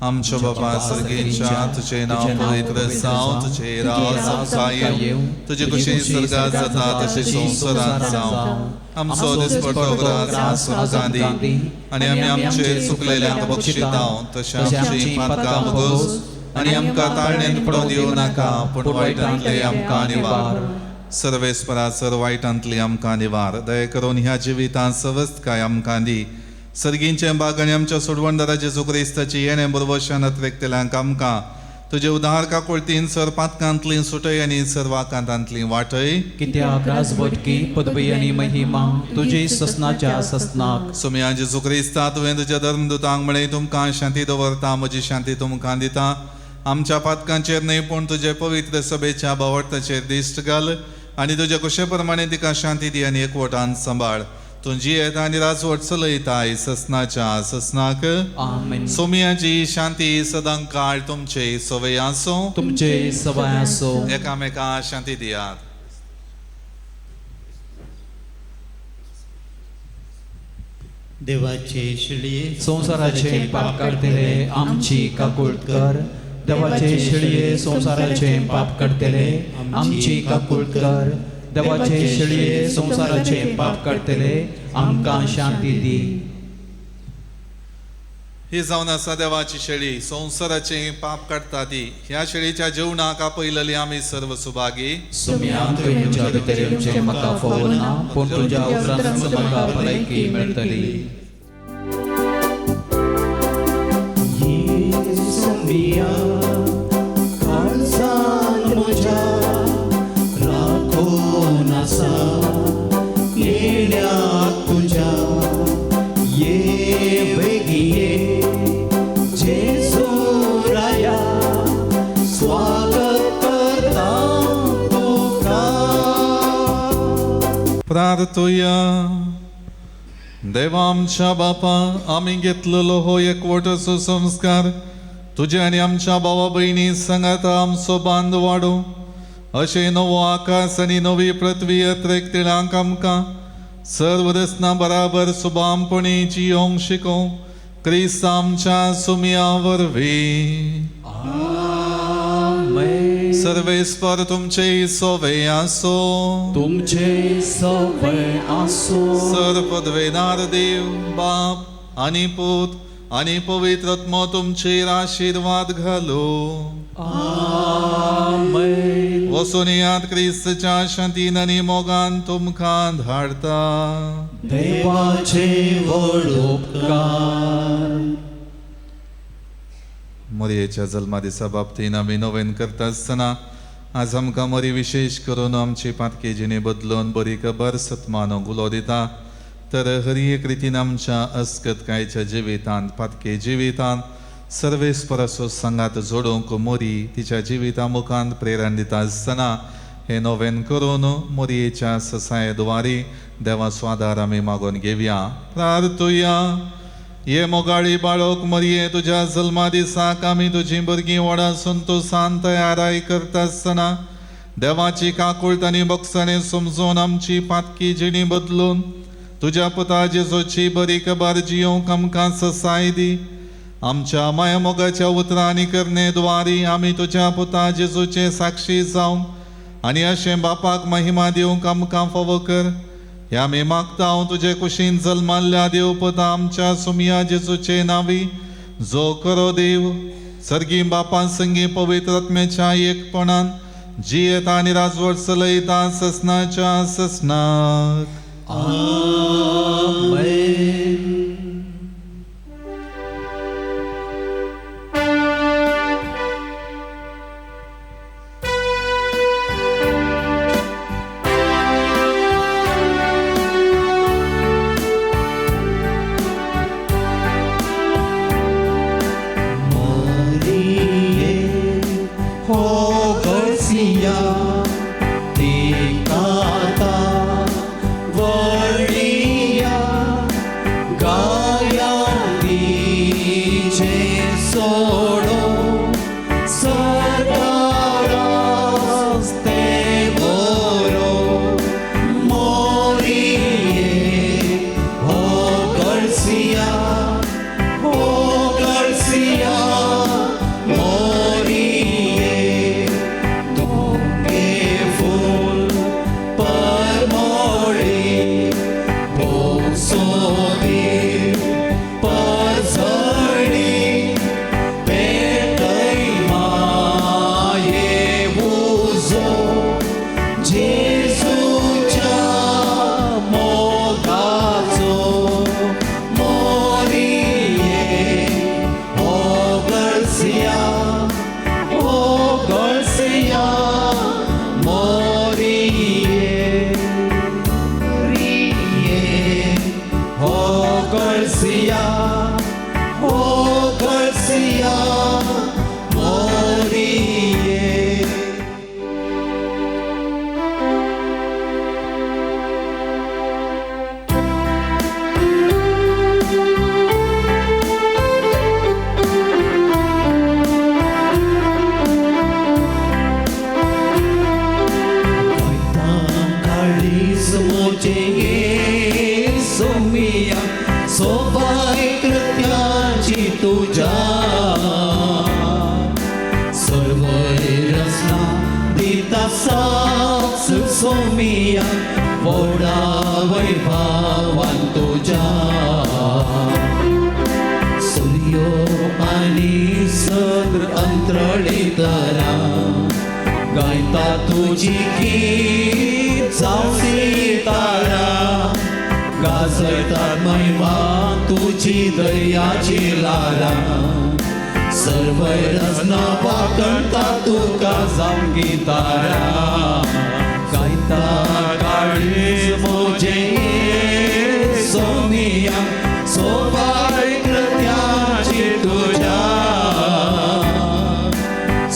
आमच्या बापा सर्गेच्या तुझे नाव पवित्र जावं, तुझे राव जावं येवं, तुझे कुशी स्वर्गात जाता तशें संवसारांत जावं. आमचो दिसपडटो ग्रास आमकां दी आनी आमी आमचेर चुकलेल्यांक बक्षिता तशें आमची पातकां बगोस आनी आमकां ताळणेंत पडोवन दिवं नाका, पूण वायटांतले आमकां निवार. सर्वेस्परा सर वायटांतली आमकां निवार. दया करून ह्या जिवितांत सवस्थकाय आमकां दी. सर्गींचें बाग आनी आमच्या सोडवणदारा जेजू क्रिस्ताची येणें बरोबरशें नत्रेकतेल्यांक आमकां तुजे उदार काकुळटीन सर पातकांतली सुटय आनी सर वाकांतांतली वाटय. कित्याक राजवटकी पदवी आनी महिमा तुजी ससनाच्या ससनाक. सुम्या जेजू क्रिस्ता तुवें तुज्या धर्मदुतांक म्हणय तुमकां शांती दवरता, म्हजी शांती तुमकां दिता. आमच्या पातकांचेर न्हय पूण तुजे पवित्र सभेच्या बावटाचेर दिश्ट घाल आनी तुज्या कुशे प्रमाणे तिका शांती दी आनी एकवटान सांबाळ. तुजी येता आनी राजवट चलयताय ससनाच्या ससनाक. आमेन. सोम्याची शांती सदां काळ तुमचे सवय आसूं. तुमचे सवय आसूं. एकामेकां शांती दियात. देवाचे शिळये संसाराचे पाप काढतेले आमची काकुळट कर. देवाचे शिळये संसाराचे पाप काढतेले आमची काकुळट कर. देवाचे शिळये संसाराचे पाप काढतेले आमकां शांती दी. ही जावन आसा देवाची शेळी संवसाराचे पाप काडटा ती. ह्या शेळीच्या जेवणाक आपयलेली आमी सर्व सुभागी. सुम्या तुवें म्हज्या भितर येवचें म्हाका फावो ना, पूण तुज्या उपरांत म्हाका भलायकी मेळटली. प्रार्थुया. देवा आमच्या बापा, आमी घेतलेलो हो एकवटाचो संस्कार तुजे आनी आमच्या भावा भयणी सांगात आमचो बांद वाडो. अशें नवो आकाश आनी नवी पृथ्वी अत्रेकतेल्यांक आमकां सर्व रसना बराबर सुभामपणी जियोंक शिकोव. क्रिस्त आमच्या सुम्या वरवीं. सर्वेस्पर तुमचे सोवे आसो. तुमचे सवय आसो. सर्वपदवेदार देव बाप आणि पूत आणि पवित्र आत्मा तुमचेर आशीर्वाद घालो. आमेन. वसून यात क्रिस्तच्या शांतीन आणि मोगान तुमकां धाडता. देवाचे व्हड उपकार. मरयेच्या जल्मा दिसा बाबतीन आमी नवेन करता आसतना आज आमकां मरी विशेष करून आमची पातकी जिणे बदलून बरी खबर सत्मानो गुलो दिता. तर हर एक रितीन आमच्या अस्कतकायेच्या जिवितांत पातके जिवितांत सर्वेस्पराचो सांगात जोडूंक मोरी तिच्या जिविता मुखांत प्रेरण दिता आसतना हे नवेन करून मोरयेच्या ससाय द्वारी देवाचो आदार आमी मागून घेवया. प्रार्थुया. ये मोगाळी बाळोक मरये तुझ्या जल्मा दिसाक आमी तुजी भुरगीं व्हडा संतोषान तयाराय करता आसतना देवाची काकूळट आनी बक्षणे समजून आमची पातकी जिणी बदलून तुझ्या पुता जेजूची बरी खबर जियोंक आमकां ससाय दी. आमच्या माया मोगाच्या उतरांनी करणे द्वारी आमी तुझ्या पुता जेजूचे साक्षी जावं आनी अशें बापाक महिमा दिवंक आमकां फावो कर. ह्या आमी मागता हांव तुजे कुशीन जल्माल्ल्या देव पुता आमच्या सुमिया जेजूचे नावी जो करो देव सर्गी बापा संगी पवित्र आत्म्याच्या एकपणान जियेता आनी राजवट चलयता ससनाच्या ससनाक. आमेन.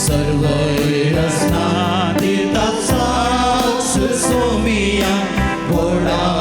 सर्व रसना दिता साक्ष सोमिया घोडा